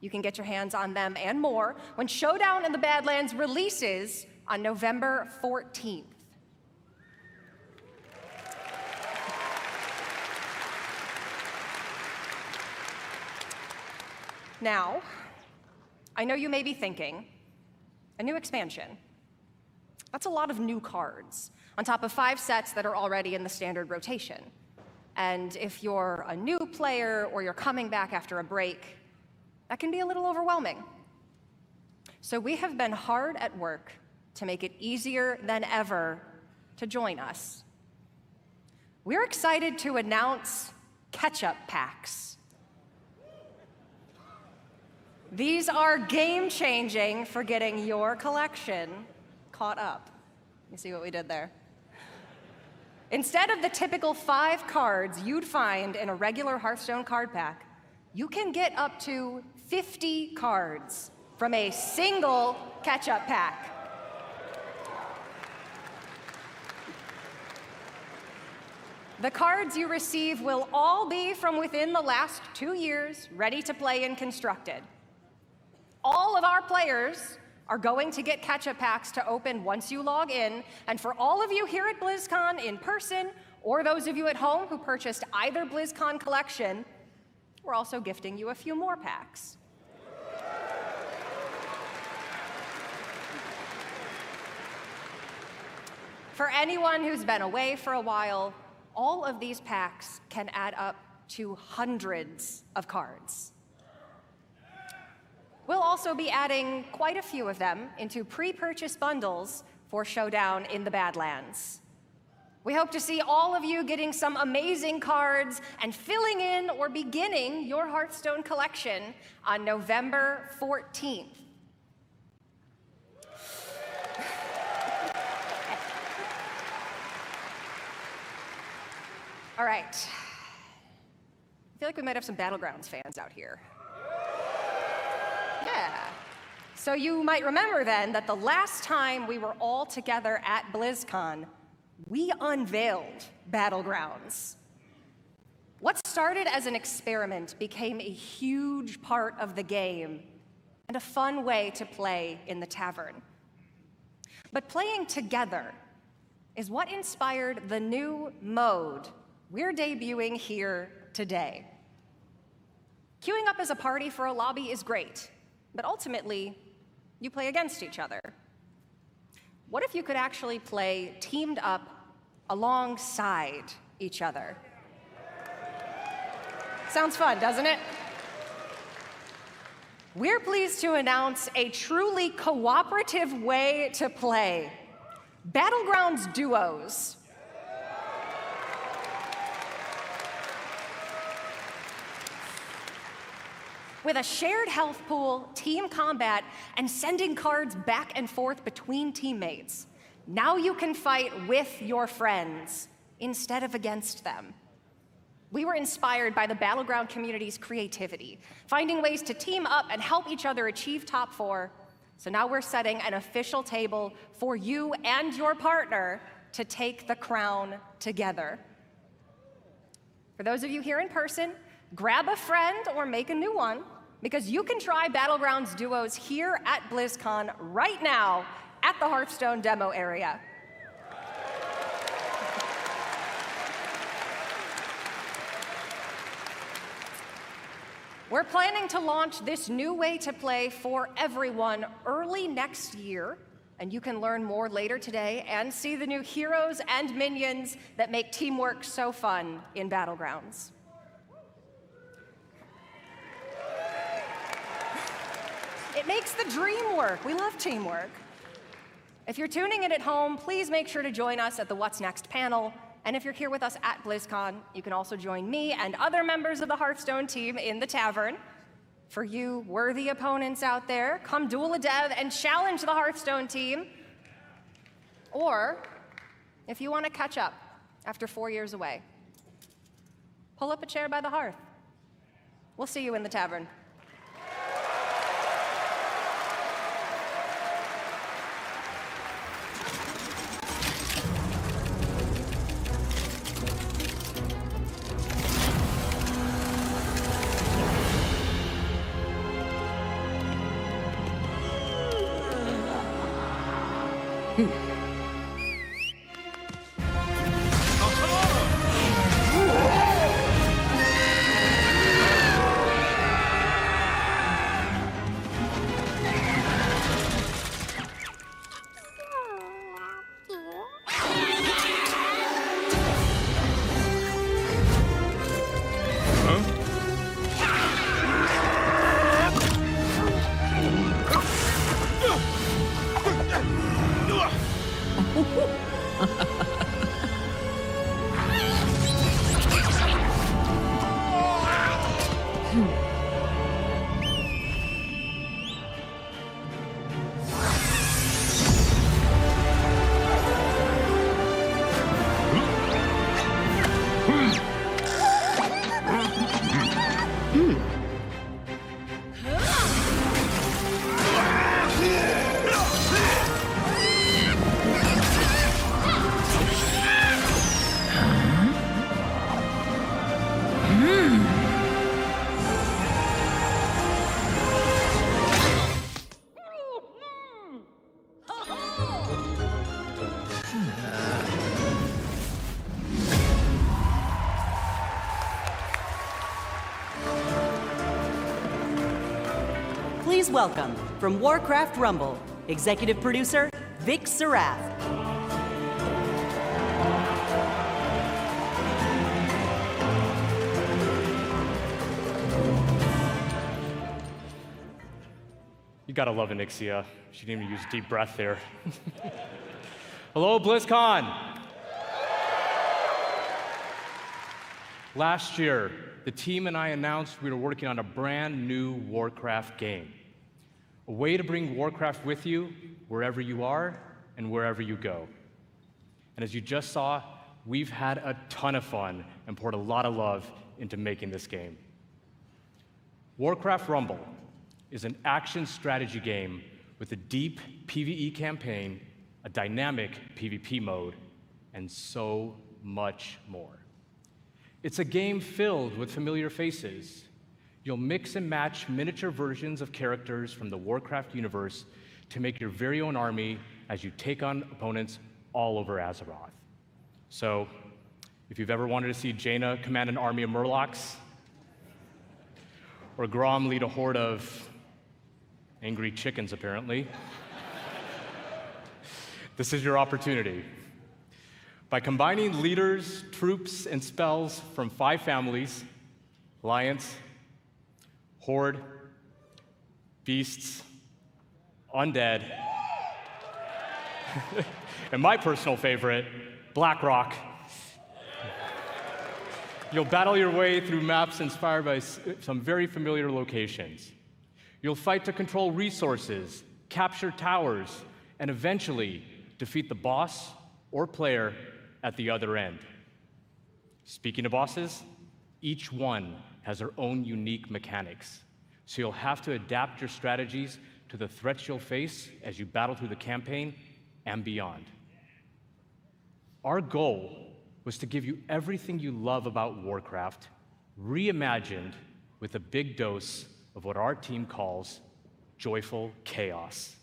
You can get your hands on them and more when Showdown in the Badlands releases on November 14th. Now, I know you may be thinking, a new expansion. That's a lot of new cards, on top of 5 sets that are already in the standard rotation. And if you're a new player or you're coming back after a break, that can be a little overwhelming. So we have been hard at work to make it easier than ever to join us. We're excited to announce catch-up packs. These are game-changing for getting your collection caught up. You see what we did there? Instead of the typical 5 cards you'd find in a regular Hearthstone card pack, you can get up to 50 cards from a single catch-up pack. The cards you receive will all be from within the last 2 years, ready to play and constructed. All of our players are going to get catch-up packs to open once you log in, and for all of you here at BlizzCon in person, or those of you at home who purchased either BlizzCon collection, we're also gifting you a few more packs. For anyone who's been away for a while, all of these packs can add up to hundreds of cards. We'll also be adding quite a few of them into pre-purchase bundles for Showdown in the Badlands. We hope to see all of you getting some amazing cards and filling in or beginning your Hearthstone collection on November 14th. All right. I feel like we might have some Battlegrounds fans out here. Yeah. So you might remember then that the last time we were all together at BlizzCon, we unveiled Battlegrounds. What started as an experiment became a huge part of the game and a fun way to play in the tavern. But playing together is what inspired the new mode we're debuting here today. Queuing up as a party for a lobby is great, but ultimately, you play against each other. What if you could actually play teamed up alongside each other? Sounds fun, doesn't it? We're pleased to announce a truly cooperative way to play, Battlegrounds Duos. With a shared health pool, team combat, and sending cards back and forth between teammates, now you can fight with your friends instead of against them. We were inspired by the Battleground community's creativity, finding ways to team up and help each other achieve top 4. So now we're setting an official table for you and your partner to take the crown together. For those of you here in person, grab a friend or make a new one, because you can try Battlegrounds Duos here at BlizzCon right now at the Hearthstone demo area. We're planning to launch this new way to play for everyone early next year, and you can learn more later today and see the new heroes and minions that make teamwork so fun in Battlegrounds. It makes the dream work. We love teamwork. If you're tuning in at home, please make sure to join us at the What's Next panel. And if you're here with us at BlizzCon, you can also join me and other members of the Hearthstone team in the tavern. For you worthy opponents out there, come duel a dev and challenge the Hearthstone team. Or, if you want to catch up after 4 years away, pull up a chair by the hearth. We'll see you in the tavern. Please welcome, from Warcraft Rumble, executive producer, Vic Sarath. You gotta love Anixia. She didn't even use a deep breath there. Hello, BlizzCon! Last year, the team and I announced we were working on a brand new Warcraft game. A way to bring Warcraft with you wherever you are and wherever you go. And as you just saw, we've had a ton of fun and poured a lot of love into making this game. Warcraft Rumble is an action strategy game with a deep PvE campaign, a dynamic PvP mode, and so much more. It's a game filled with familiar faces. You'll mix and match miniature versions of characters from the Warcraft universe to make your very own army as you take on opponents all over Azeroth. So, if you've ever wanted to see Jaina command an army of Murlocs, or Grom lead a horde of angry chickens, apparently, this is your opportunity. By combining leaders, troops, and spells from 5 families, Alliance, Horde, Beasts, Undead, and my personal favorite, Blackrock, you'll battle your way through maps inspired by some very familiar locations. You'll fight to control resources, capture towers, and eventually defeat the boss or player at the other end. Speaking of bosses, each one has their own unique mechanics, so you'll have to adapt your strategies to the threats you'll face as you battle through the campaign and beyond. Our goal was to give you everything you love about Warcraft, reimagined with a big dose of what our team calls joyful chaos.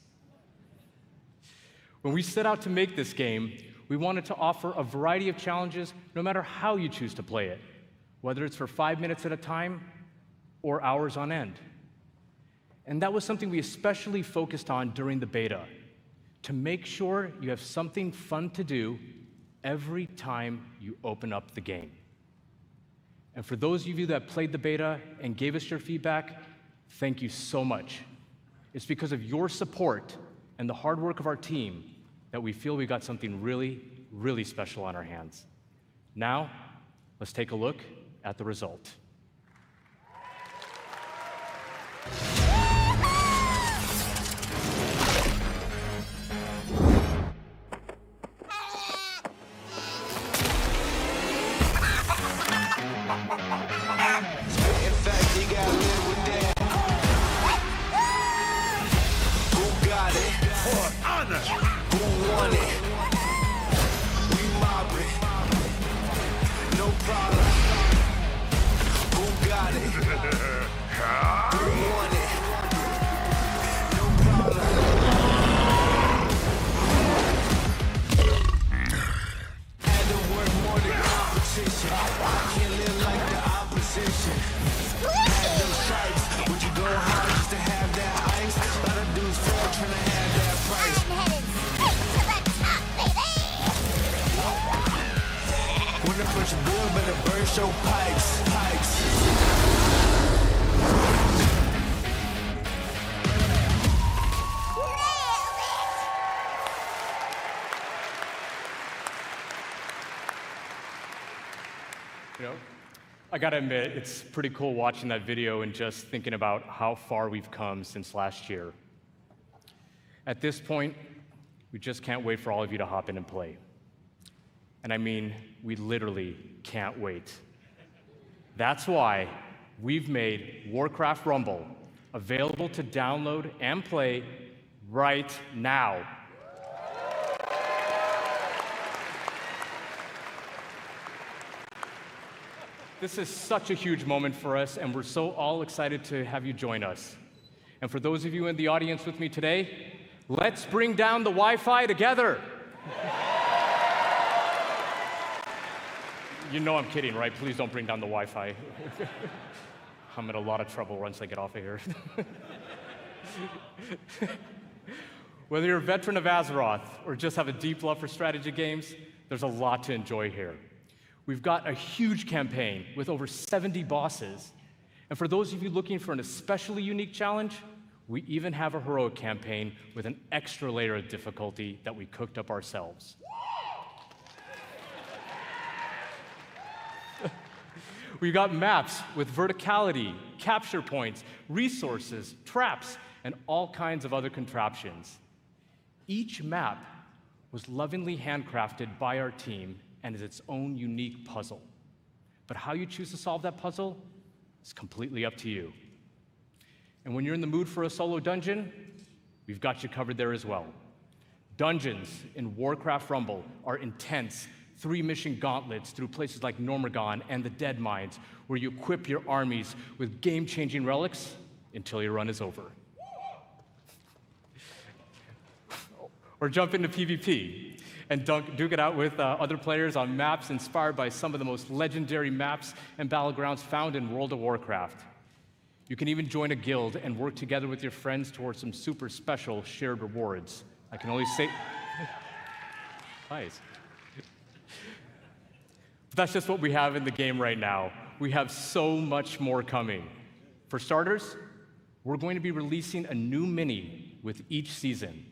When we set out to make this game, we wanted to offer a variety of challenges no matter how you choose to play it, whether it's for 5 minutes at a time or hours on end. And that was something we especially focused on during the beta, to make sure you have something fun to do every time you open up the game. And for those of you that played the beta and gave us your feedback, thank you so much. It's because of your support and the hard work of our team that we feel we got something really, really special on our hands. Now, let's take a look at the result. I gotta admit, it's pretty cool watching that video and just thinking about how far we've come since last year. At this point, we just can't wait for all of you to hop in and play. And I mean, we literally can't wait. That's why we've made Warcraft Rumble available to download and play right now. This is such a huge moment for us, and we're so all excited to have you join us. And for those of you in the audience with me today, let's bring down the Wi-Fi together. You know I'm kidding, right? Please don't bring down the Wi-Fi. I'm in a lot of trouble once I get off of here. Whether you're a veteran of Azeroth or just have a deep love for strategy games, there's a lot to enjoy here. We've got a huge campaign with over 70 bosses. And for those of you looking for an especially unique challenge, we even have a heroic campaign with an extra layer of difficulty that we cooked up ourselves. We've got maps with verticality, capture points, resources, traps, and all kinds of other contraptions. Each map was lovingly handcrafted by our team and is its own unique puzzle. But how you choose to solve that puzzle is completely up to you. And when you're in the mood for a solo dungeon, we've got you covered there as well. Dungeons in Warcraft Rumble are intense, 3-mission gauntlets through places like Normagon and the Dead Mines, where you equip your armies with game-changing relics until your run is over. Or jump into PvP and duke it out with other players on maps inspired by some of the most legendary maps and battlegrounds found in World of Warcraft. You can even join a guild and work together with your friends towards some super special shared rewards. I can only say... Nice. But that's just what we have in the game right now. We have so much more coming. For starters, we're going to be releasing a new mini with each season.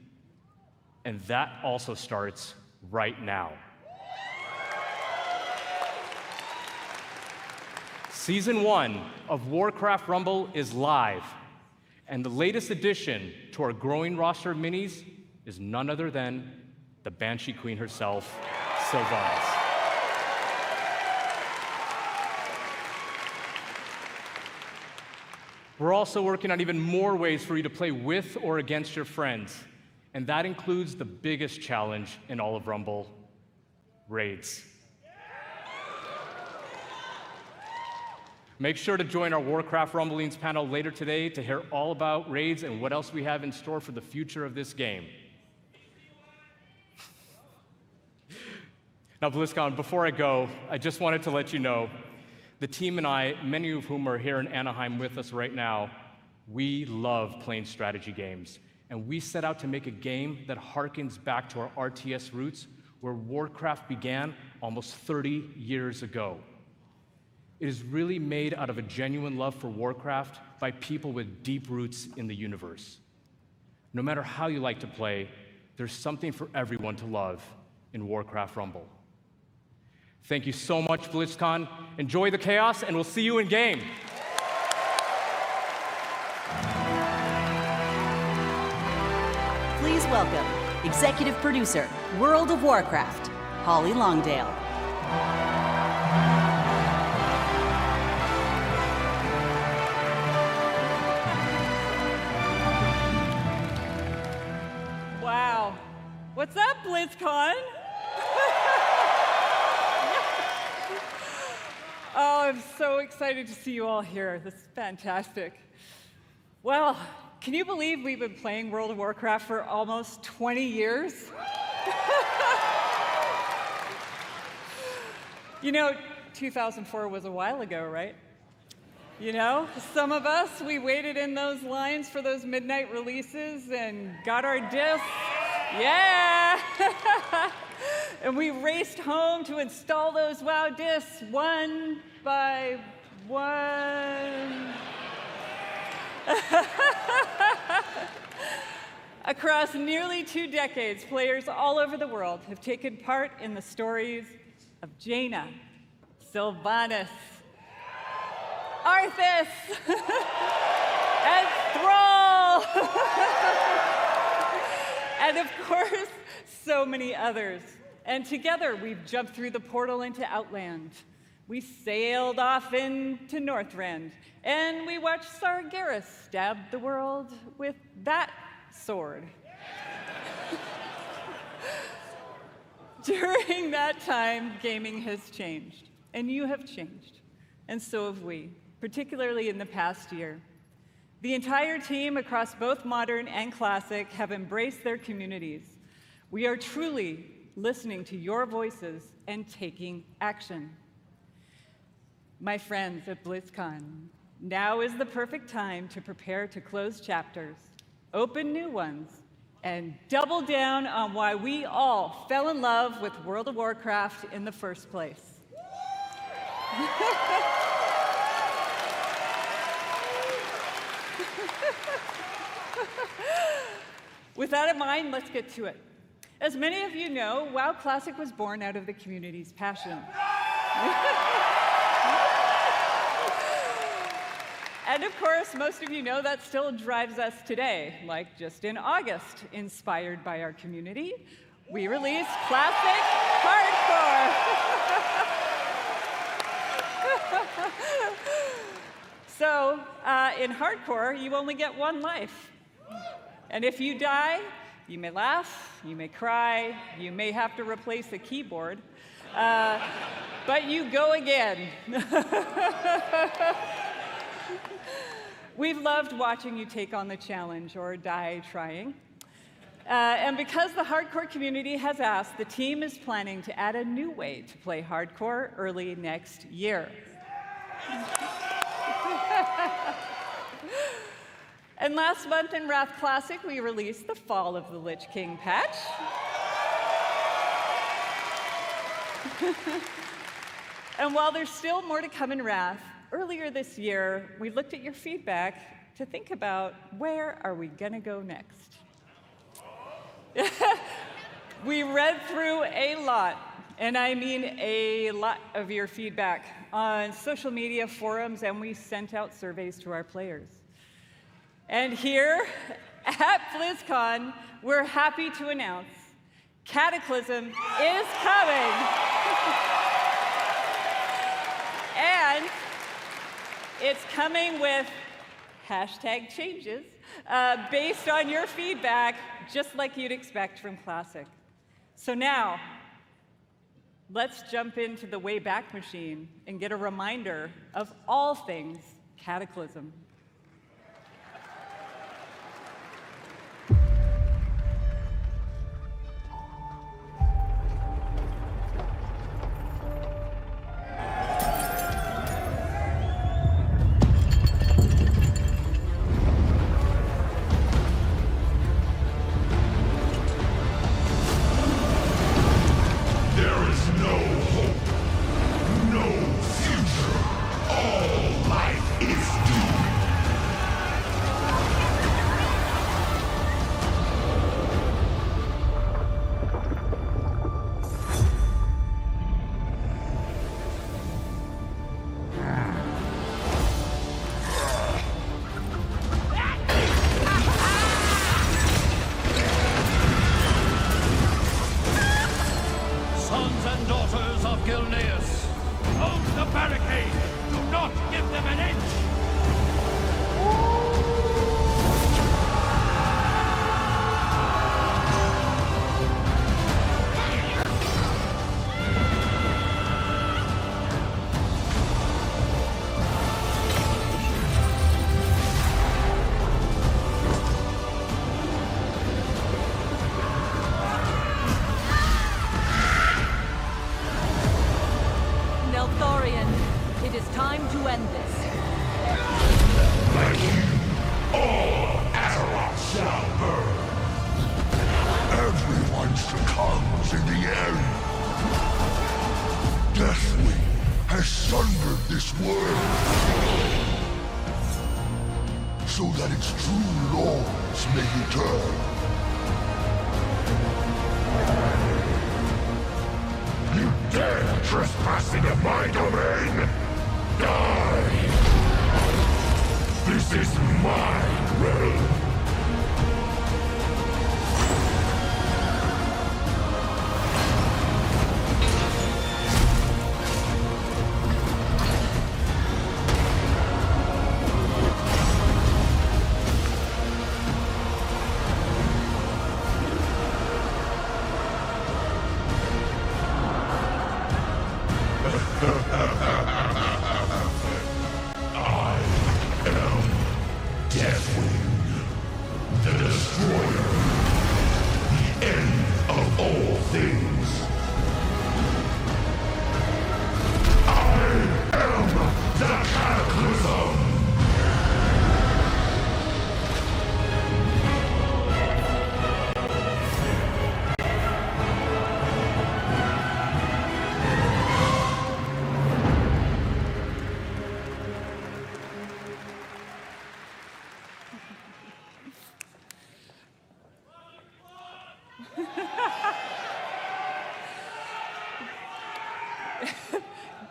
And that also starts right now. Season 1 of Warcraft Rumble is live, and the latest addition to our growing roster of minis is none other than the Banshee Queen herself, Sylvanas. We're also working on even more ways for you to play with or against your friends, and that includes the biggest challenge in all of Rumble, raids. Make sure to join our Warcraft Rumblings panel later today to hear all about raids and what else we have in store for the future of this game. Now, Blizzcon, before I go, I just wanted to let you know, the team and I, many of whom are here in Anaheim with us right now, we love playing strategy games. And we set out to make a game that harkens back to our RTS roots, where Warcraft began almost 30 years ago. It is really made out of a genuine love for Warcraft by people with deep roots in the universe. No matter how you like to play, there's something for everyone to love in Warcraft Rumble. Thank you so much, Blizzcon. Enjoy the chaos, and we'll see you in game. Please welcome Executive Producer, World of Warcraft, Holly Longdale. Wow. What's up, BlizzCon? Oh, I'm so excited to see you all here. This is fantastic. Well, can you believe we've been playing World of Warcraft for almost 20 years? You know, 2004 was a while ago, right? You know, some of us, we waited in those lines for those midnight releases and got our discs. Yeah! And we raced home to install those WoW discs one by one. Across nearly 2 decades, players all over the world have taken part in the stories of Jaina, Sylvanas, Arthas, and Thrall, and of course, so many others. And together, we've jumped through the portal into Outland. We sailed off into Northrend, and we watched Sargeras stab the world with that sword. During that time, gaming has changed, and you have changed, and so have we, particularly in the past year. The entire team across both Modern and Classic have embraced their communities. We are truly listening to your voices and taking action. My friends at BlizzCon, now is the perfect time to prepare to close chapters, open new ones, and double down on why we all fell in love with World of Warcraft in the first place. With that in mind, let's get to it. As many of you know, WoW Classic was born out of the community's passion. And of course, most of you know that still drives us today. Like just in August, inspired by our community, we released Classic Hardcore. So in Hardcore, you only get one life. And if you die, you may laugh, you may cry, you may have to replace a keyboard. But you go again. We've loved watching you take on the challenge or die trying. And because the hardcore community has asked, the team is planning to add a new way to play hardcore early next year. And last month in Wrath Classic, we released the Fall of the Lich King patch. And while there's still more to come in Wrath, earlier this year, we looked at your feedback to think about where are we gonna go next. We read through a lot, and I mean a lot of your feedback on social media forums, and we sent out surveys to our players. And here at Blizzcon, we're happy to announce Cataclysm is coming. And it's coming with hashtag changes based on your feedback, just like you'd expect from Classic. So now, let's jump into the Wayback Machine and get a reminder of all things Cataclysm.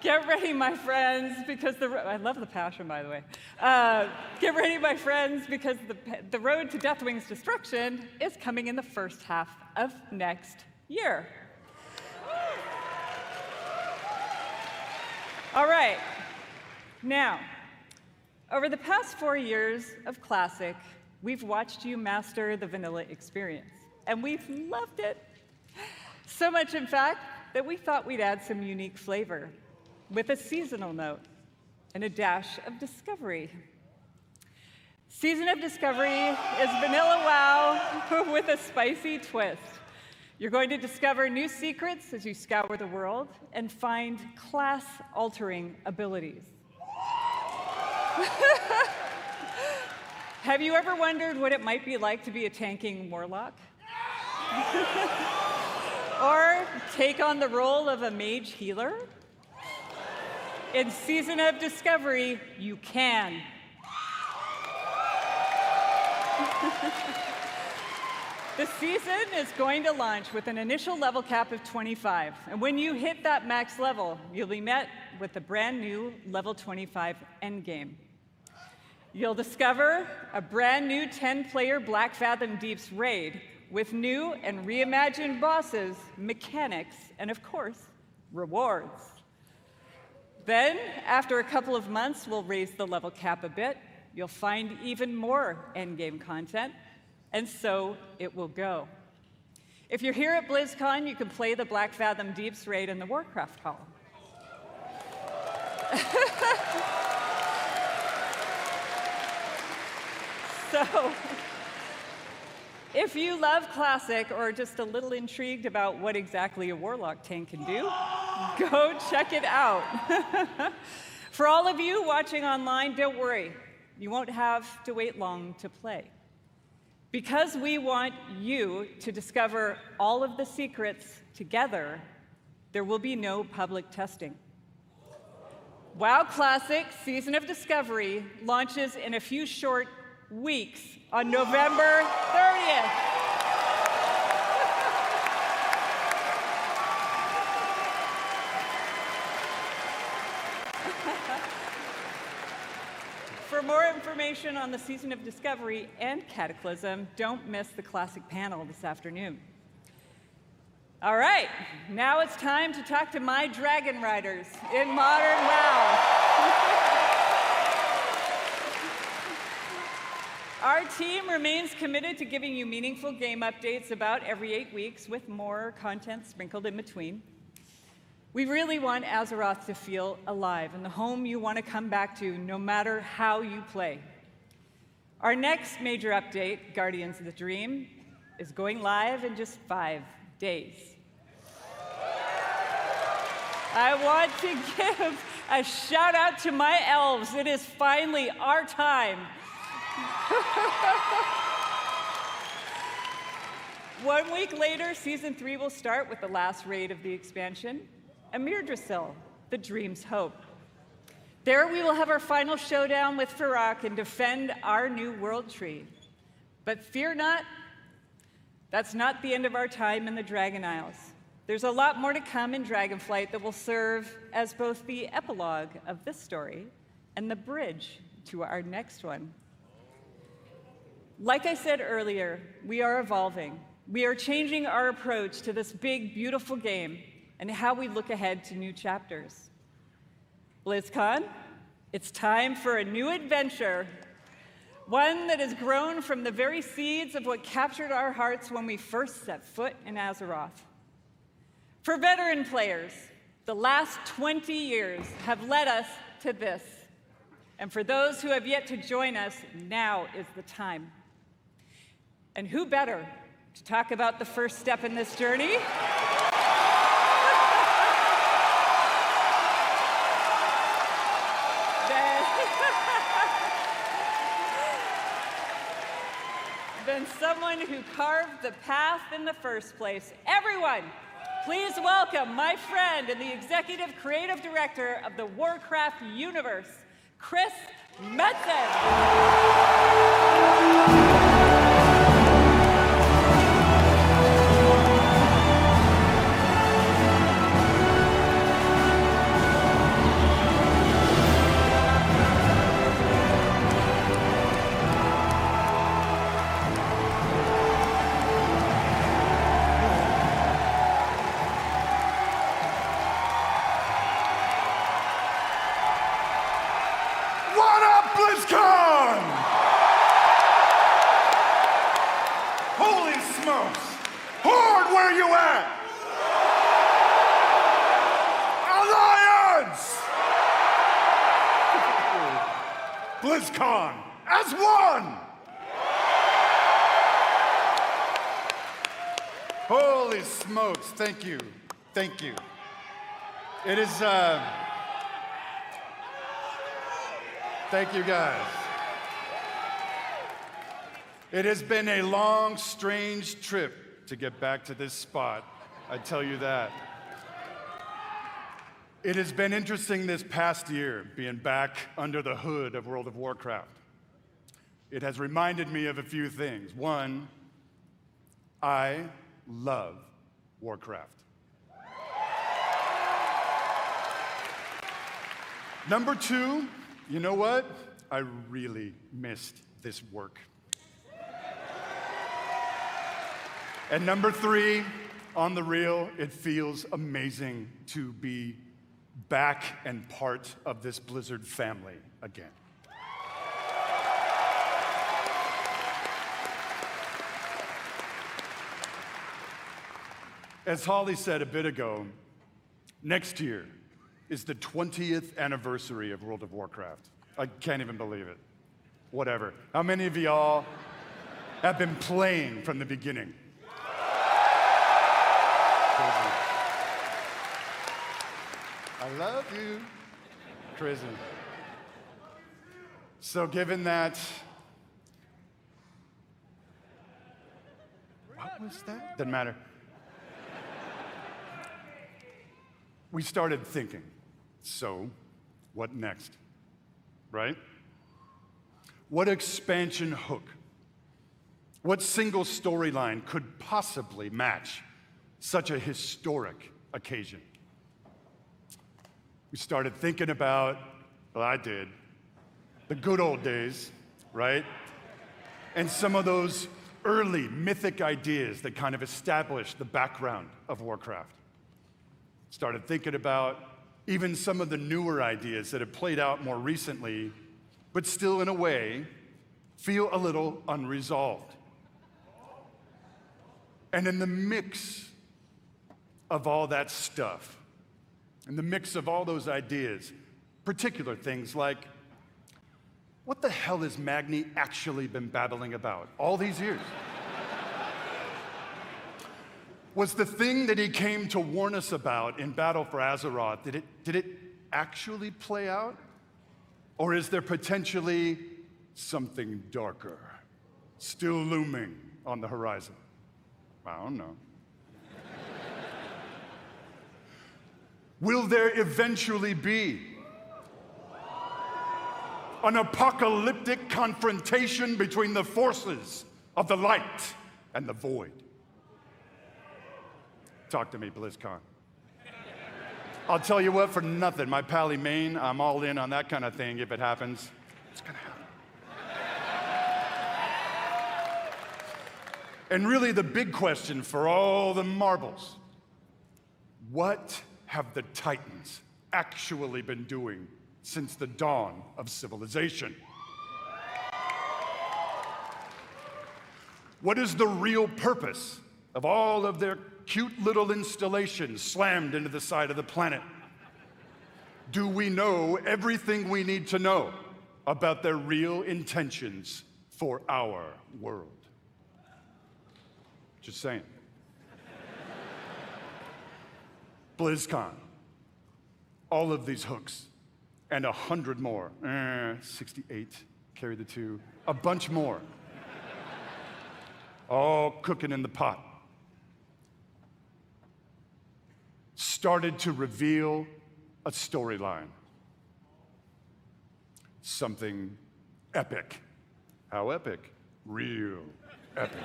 Get ready, my friends, because I love the passion, by the way. Get ready, my friends, because the road to Deathwing's destruction is coming in the first half of next year. All right. Now, over the past 4 years of Classic, we've watched you master the vanilla experience, and we've loved it. So much, in fact, that we thought we'd add some unique flavor with a seasonal note and a dash of discovery. Season of Discovery is vanilla wow with a spicy twist. You're going to discover new secrets as you scour the world and find class-altering abilities. Have you ever wondered what it might be like to be a tanking warlock? Or take on the role of a mage healer? In Season of Discovery, you can. The season is going to launch with an initial level cap of 25, and when you hit that max level, you'll be met with the brand new level 25 endgame. You'll discover a brand new 10-player Black Fathom Deeps raid with new and reimagined bosses, mechanics, and of course, rewards. Then, after a couple of months, we'll raise the level cap a bit. You'll find even more endgame content, and so it will go. If you're here at BlizzCon, you can play the Black Fathom Deeps raid in the Warcraft Hall. So, if you love Classic or are just a little intrigued about what exactly a Warlock tank can do, go check it out. For all of you watching online, don't worry. You won't have to wait long to play. Because we want you to discover all of the secrets together, there will be no public testing. WoW Classic Season of Discovery launches in a few short weeks on November 30th. For more information on the Season of Discovery and Cataclysm, don't miss the Classic panel this afternoon. All right, now it's time to talk to my Dragon Riders in Modern WoW. Our team remains committed to giving you meaningful game updates about every 8 weeks with more content sprinkled in between. We really want Azeroth to feel alive and the home you want to come back to no matter how you play. Our next major update, Guardians of the Dream, is going live in just 5 days. I want to give a shout out to my elves. It is finally our time. 1 week later, Season 3 will start with the last raid of the expansion, Amirdrasil, the Dream's Hope. There we will have our final showdown with Farak and defend our new world tree. But fear not, that's not the end of our time in the Dragon Isles. There's a lot more to come in Dragonflight that will serve as both the epilogue of this story and the bridge to our next one. Like I said earlier, we are evolving. We are changing our approach to this big, beautiful game and how we look ahead to new chapters. BlizzCon, it's time for a new adventure, one that has grown from the very seeds of what captured our hearts when we first set foot in Azeroth. For veteran players, the last 20 years have led us to this. And for those who have yet to join us, now is the time. And who better to talk about the first step in this journey? Than someone who carved the path in the first place. Everyone, please welcome my friend and the executive creative director of the Warcraft universe, Chris Metzen. What up, BlizzCon? Blizzcon as one! Holy smokes, thank you, thank you. It is, thank you guys. It has been a long, strange trip to get back to this spot, I tell you that. It has been interesting this past year being back under the hood of World of Warcraft. It has reminded me of a few things. One, I love Warcraft. Number two, you know what? I really missed this work. And number three, on the real, it feels amazing to be back and part of this Blizzard family again. As Holly said a bit ago, next year is the 20th anniversary of World of Warcraft. I can't even believe it. Whatever. How many of y'all have been playing from the beginning? Crazy. I love you. Crazy. So given that, what was that? Doesn't matter. We started thinking, so what next, right? What expansion hook, what single storyline could possibly match such a historic occasion? We started thinking about, well, I did, the good old days, right? And some of those early mythic ideas that kind of established the background of Warcraft. Started thinking about even some of the newer ideas that have played out more recently, but still in a way feel a little unresolved. And in the mix of all that stuff, in the mix of all those ideas, particular things like, what the hell has Magni actually been babbling about all these years? Was the thing that he came to warn us about in Battle for Azeroth, did it actually play out? Or is there potentially something darker still looming on the horizon? I don't know. Will there eventually be an apocalyptic confrontation between the forces of the light and the void? Talk to me, Blizzcon. I'll tell you what, for nothing, my pally Maine, I'm all in on that kind of thing if it happens. It's gonna happen. And really the big question for all the marbles, what have the Titans actually been doing since the dawn of civilization? What is the real purpose of all of their cute little installations slammed into the side of the planet? Do we know everything we need to know about their real intentions for our world? Just saying. BlizzCon, all of these hooks, and 100 more, 68, carry the 2, a bunch more, all cooking in the pot, started to reveal a storyline. Something epic. How epic? Real epic.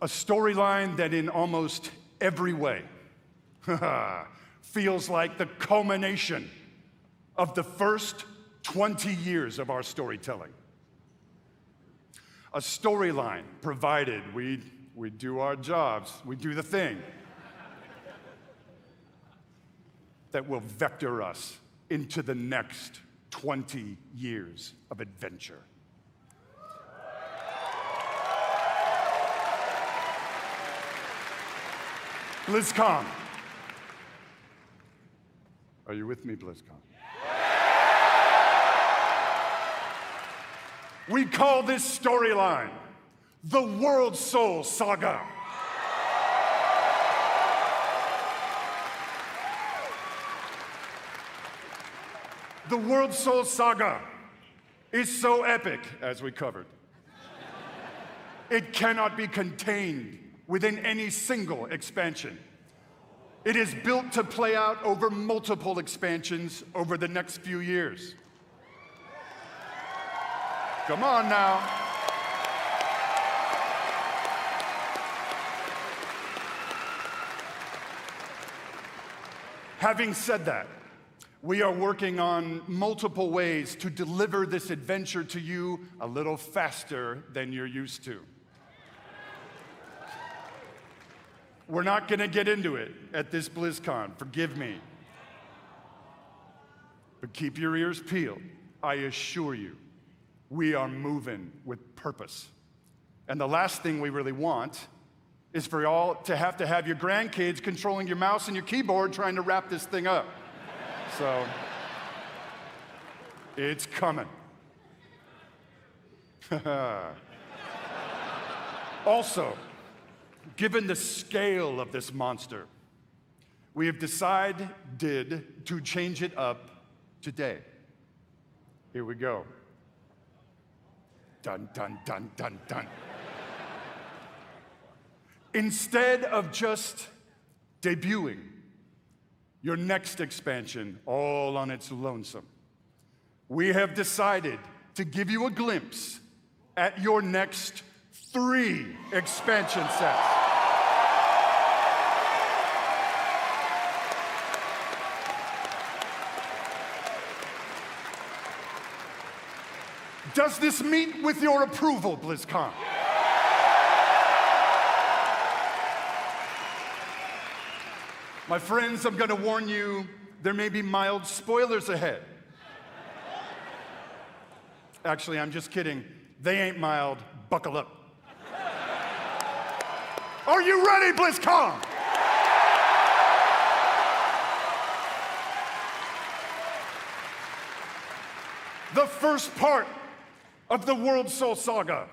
A storyline that in almost every way feels like the culmination of the first 20 years of our storytelling. A storyline provided we do our jobs, we do the thing that will vector us into the next 20 years of adventure. BlizzCon. Are you with me, BlizzCon? We call this storyline the World Soul Saga. The World Soul Saga is so epic, as we covered. It cannot be contained within any single expansion. It is built to play out over multiple expansions over the next few years. Come on now. Having said that, we are working on multiple ways to deliver this adventure to you a little faster than you're used to. We're not going to get into it at this BlizzCon, forgive me. But keep your ears peeled. I assure you, we are moving with purpose. And the last thing we really want is for y'all to have your grandkids controlling your mouse and your keyboard trying to wrap this thing up. So, it's coming. Also, given the scale of this monster, we have decided to change it up today. Here we go. Dun, dun, dun, dun, dun. Instead of just debuting your next expansion all on its lonesome, we have decided to give you a glimpse at your next 3 expansion sets. Does this meet with your approval, BlizzCon? My friends, I'm going to warn you, there may be mild spoilers ahead. Actually, I'm just kidding. They ain't mild. Buckle up. Are you ready, BlizzCon? The first part of the World Soul Saga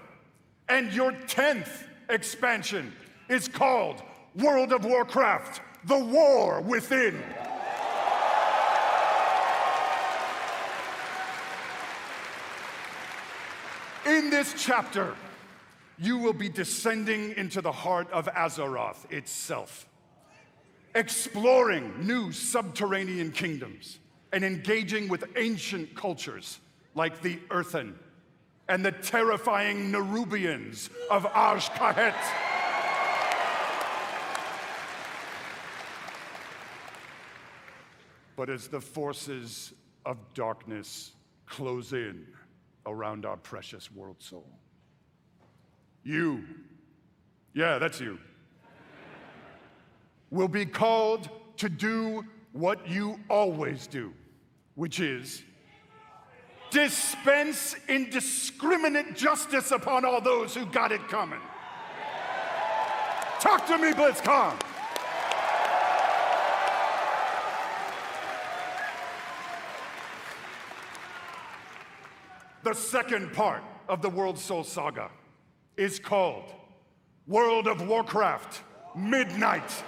and your 10th expansion is called World of Warcraft: The War Within. In this chapter, you will be descending into the heart of Azeroth itself, exploring new subterranean kingdoms and engaging with ancient cultures like the Earthen and the terrifying Nerubians of Arsh-Kahet. But as the forces of darkness close in around our precious world soul, you, yeah, that's you, will be called to do what you always do, which is dispense indiscriminate justice upon all those who got it coming. Talk to me, BlizzCon. The second part of the World Soul Saga is called World of Warcraft Midnight.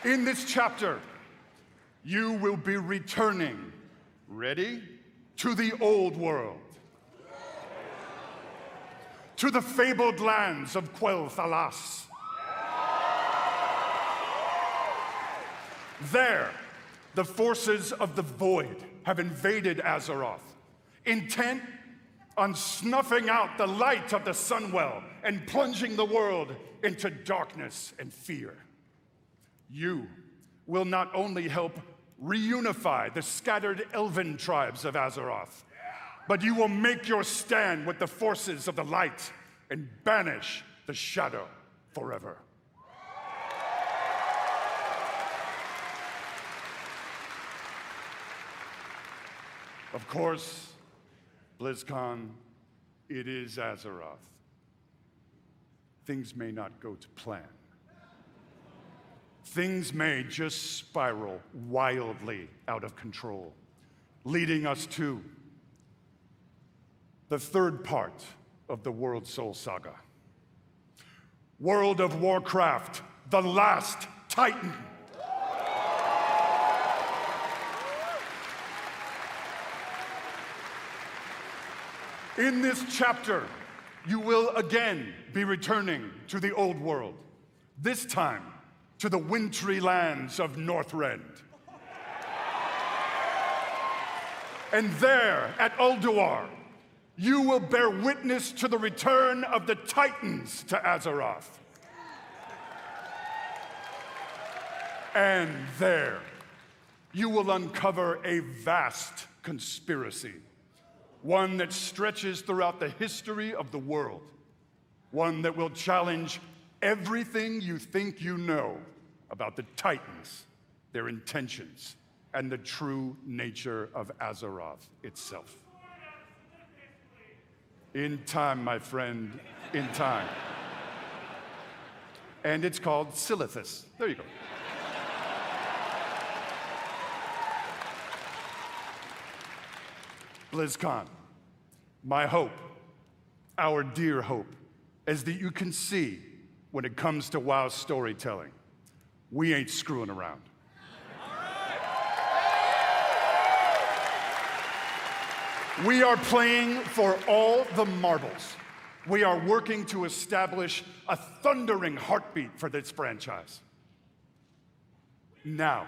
In this chapter, you will be returning, ready, to the old world, to the fabled lands of Quel'Thalas. There, the forces of the Void have invaded Azeroth, intent on snuffing out the light of the Sunwell and plunging the world into darkness and fear. You will not only help reunify the scattered elven tribes of Azeroth, but you will make your stand with the forces of the light and banish the shadow forever. Of course, BlizzCon, it is Azeroth. Things may not go to plan. things may just spiral wildly out of control, leading us to the third part of the World Soul Saga. World of Warcraft, the Last Titan. In this chapter, you will again be returning to the old world, this time to the wintry lands of Northrend. And there, at Ulduar, you will bear witness to the return of the Titans to Azeroth. And there, you will uncover a vast conspiracy, one that stretches throughout the history of the world, one that will challenge everything you think you know about the Titans, their intentions, and the true nature of Azeroth itself. In time, my friend, in time. And it's called Silithus. There you go. Blizzcon, my hope, our dear hope, is that you can see when it comes to WoW storytelling, we ain't screwing around. We are playing for all the marbles. We are working to establish a thundering heartbeat for this franchise. Now.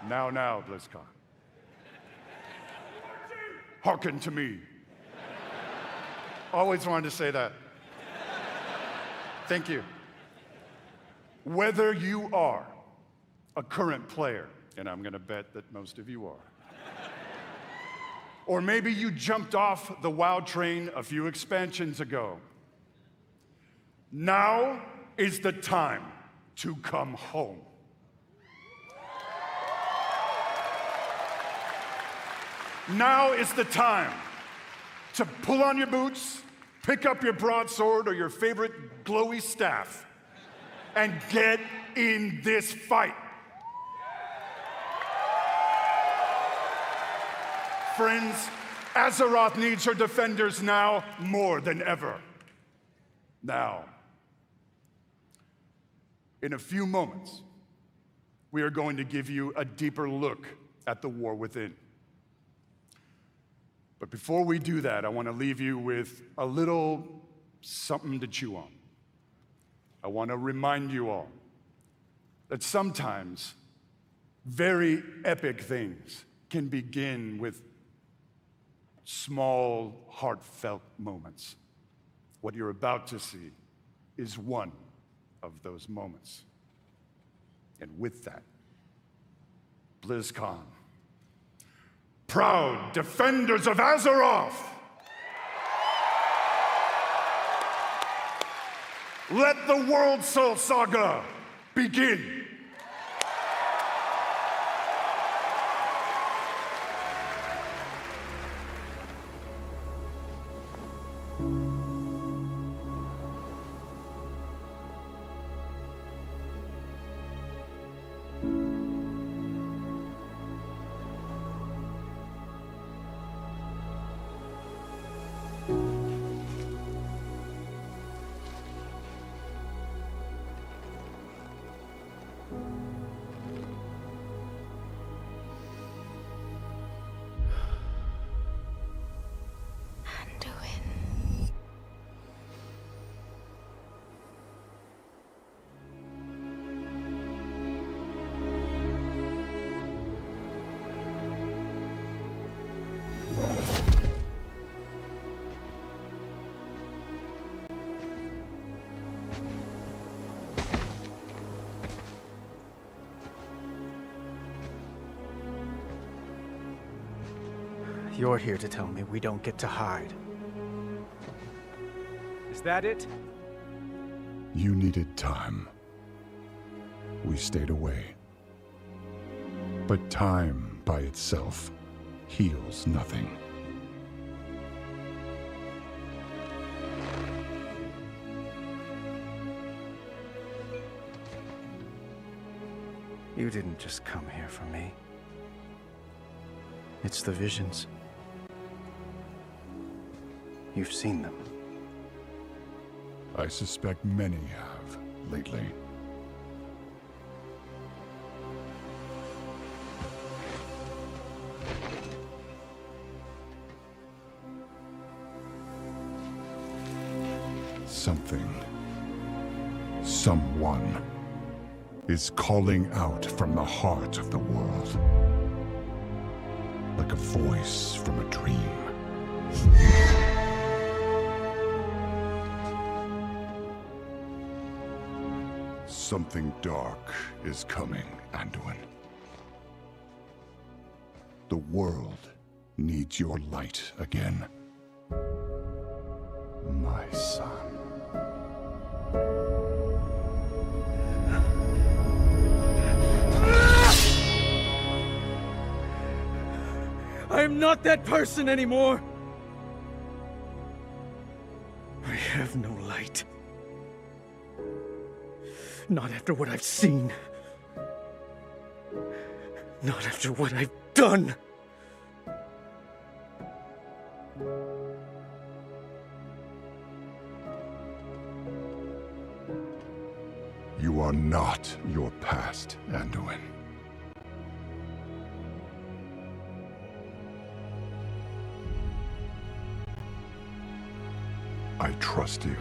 Now, BlizzCon. Hearken to me. Always wanted to say that. Thank you. Whether you are a current player, and I'm gonna bet that most of you are, or maybe you jumped off the WoW train a few expansions ago, now is the time to come home. Now is the time to pull on your boots, pick up your broadsword or your favorite glowy staff, and get in this fight. Friends, Azeroth needs her defenders now more than ever. Now, in a few moments, we are going to give you a deeper look at the war within. But before we do that, I want to leave you with a little something to chew on. I want to remind you all that sometimes very epic things can begin with small, heartfelt moments. What you're about to see is one of those moments. And with that, BlizzCon, proud defenders of Azeroth, let the World Soul Saga begin. You're here to tell me we don't get to hide. Is that it? You needed time. We stayed away. But time by itself heals nothing. You didn't just come here for me. It's the visions. You've seen them. I suspect many have lately. Something, someone, is calling out from the heart of the world. Like a voice from a dream. Something dark is coming, Anduin. The world needs your light again. My son. I am not that person anymore! I have no light. Not after what I've seen. Not after what I've done. You are not your past, Anduin. I trust you.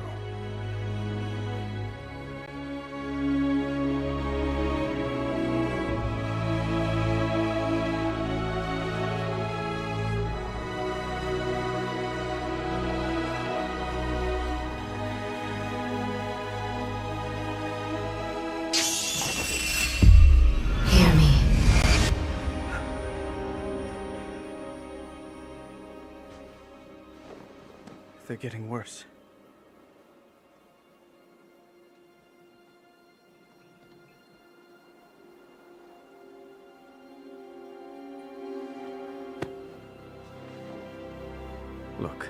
They're getting worse. Look,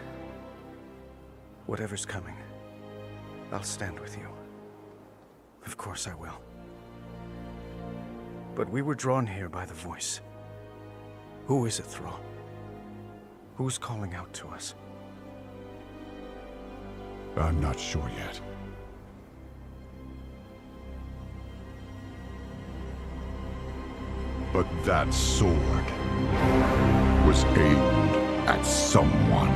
whatever's coming, I'll stand with you. Of course I will. But we were drawn here by the voice. Who is it, Thrall? Who's calling out to us? I'm not sure yet. But that sword was aimed at someone.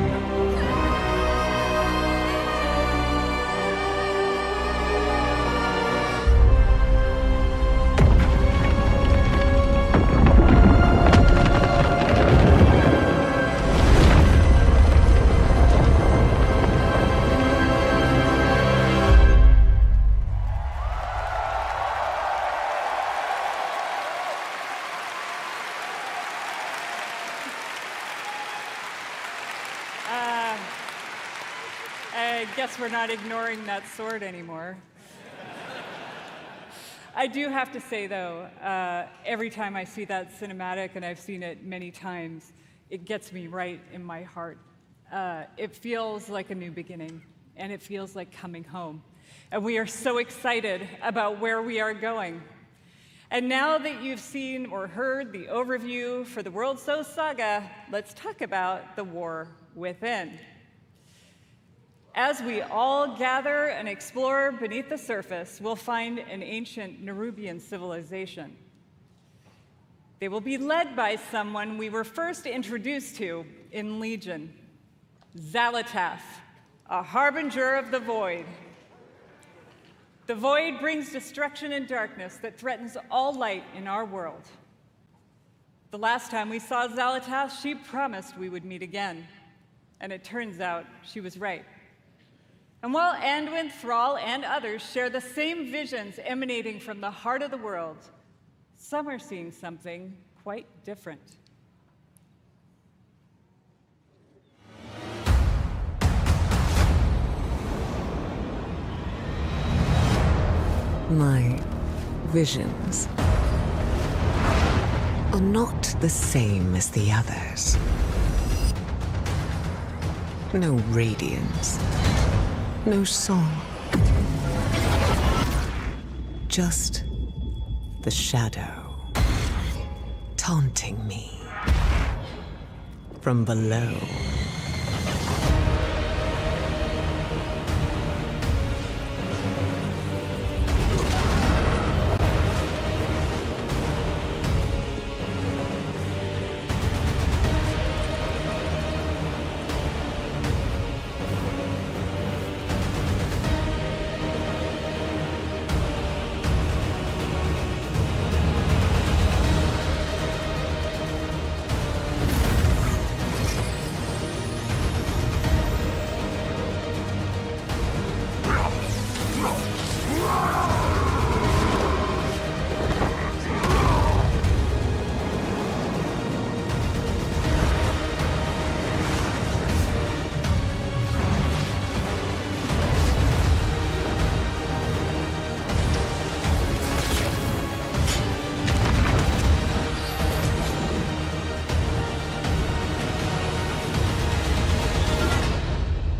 I guess we're not ignoring that sword anymore. I do have to say, though, every time I see that cinematic, and I've seen it many times, it gets me right in my heart. It feels like a new beginning, and it feels like coming home. And we are so excited about where we are going. And now that you've seen or heard the overview for the World So Saga, let's talk about the war within. As we all gather and explore beneath the surface, we'll find an ancient Nerubian civilization. They will be led by someone we were first introduced to in Legion, Xal'atath, a harbinger of the Void. The Void brings destruction and darkness that threatens all light in our world. The last time we saw Xal'atath, she promised we would meet again, and it turns out she was right. And while Anduin, Thrall, and others share the same visions emanating from the heart of the world, some are seeing something quite different. My visions are not the same as the others. No radiance. No song. Just the shadow. taunting me. From below.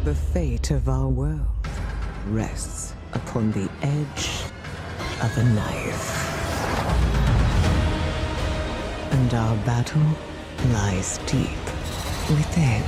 The fate of our world rests upon the edge of a knife. And our battle lies deep within.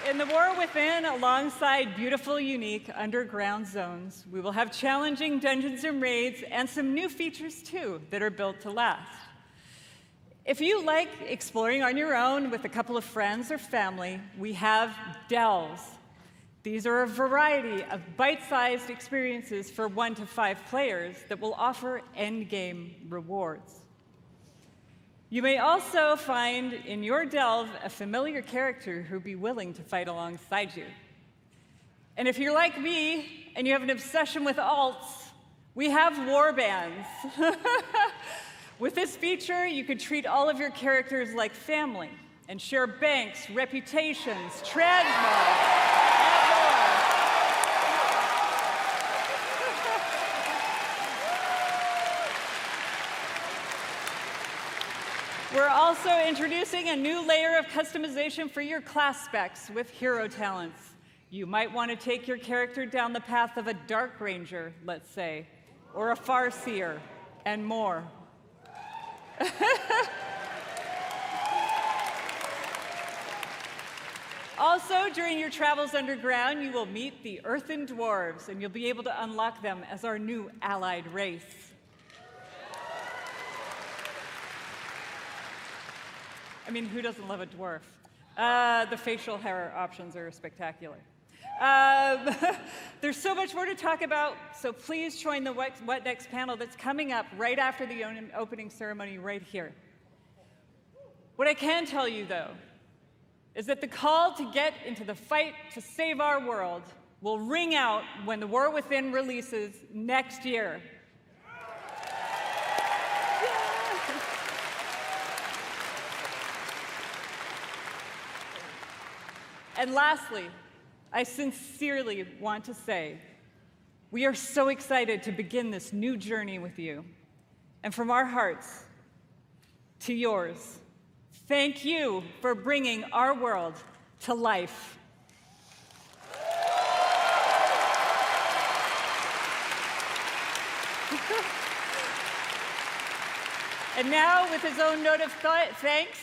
In the War Within, alongside beautiful, unique underground zones, we will have challenging dungeons and raids and some new features too that are built to last. If you like exploring on your own with a couple of friends or family, we have delves. These are a variety of bite-sized experiences for 1 to 5 players that will offer endgame rewards. You may also find in your delve a familiar character who'd be willing to fight alongside you. And if you're like me and you have an obsession with alts, we have warbands. With this feature, you could treat all of your characters like family and share banks, reputations, transmogs, and more. We're also introducing a new layer of customization for your class specs with hero talents. You might want to take your character down the path of a Dark Ranger, let's say, or a Farseer, and more. Also, during your travels underground, you will meet the Earthen Dwarves, and you'll be able to unlock them as our new allied race. I mean, who doesn't love a dwarf? The facial hair options are spectacular. There's so much more to talk about, so please join the What Next panel that's coming up right after the opening ceremony right here. What I can tell you, though, is that the call to get into the fight to save our world will ring out when The War Within releases next year. And lastly, I sincerely want to say, we are so excited to begin this new journey with you. And from our hearts to yours, thank you for bringing our world to life. And now, with his own note of thanks,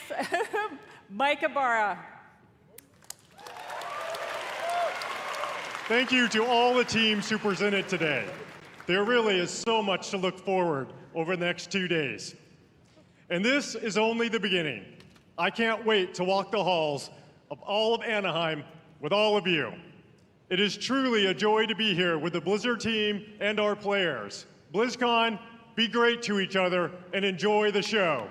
Mike Ibarra. Thank you to all the teams who presented today. There really is so much to look forward over the next 2 days. And this is only the beginning. I can't wait to walk the halls of all of Anaheim with all of you. It is truly a joy to be here with the Blizzard team and our players. BlizzCon, be great to each other and enjoy the show.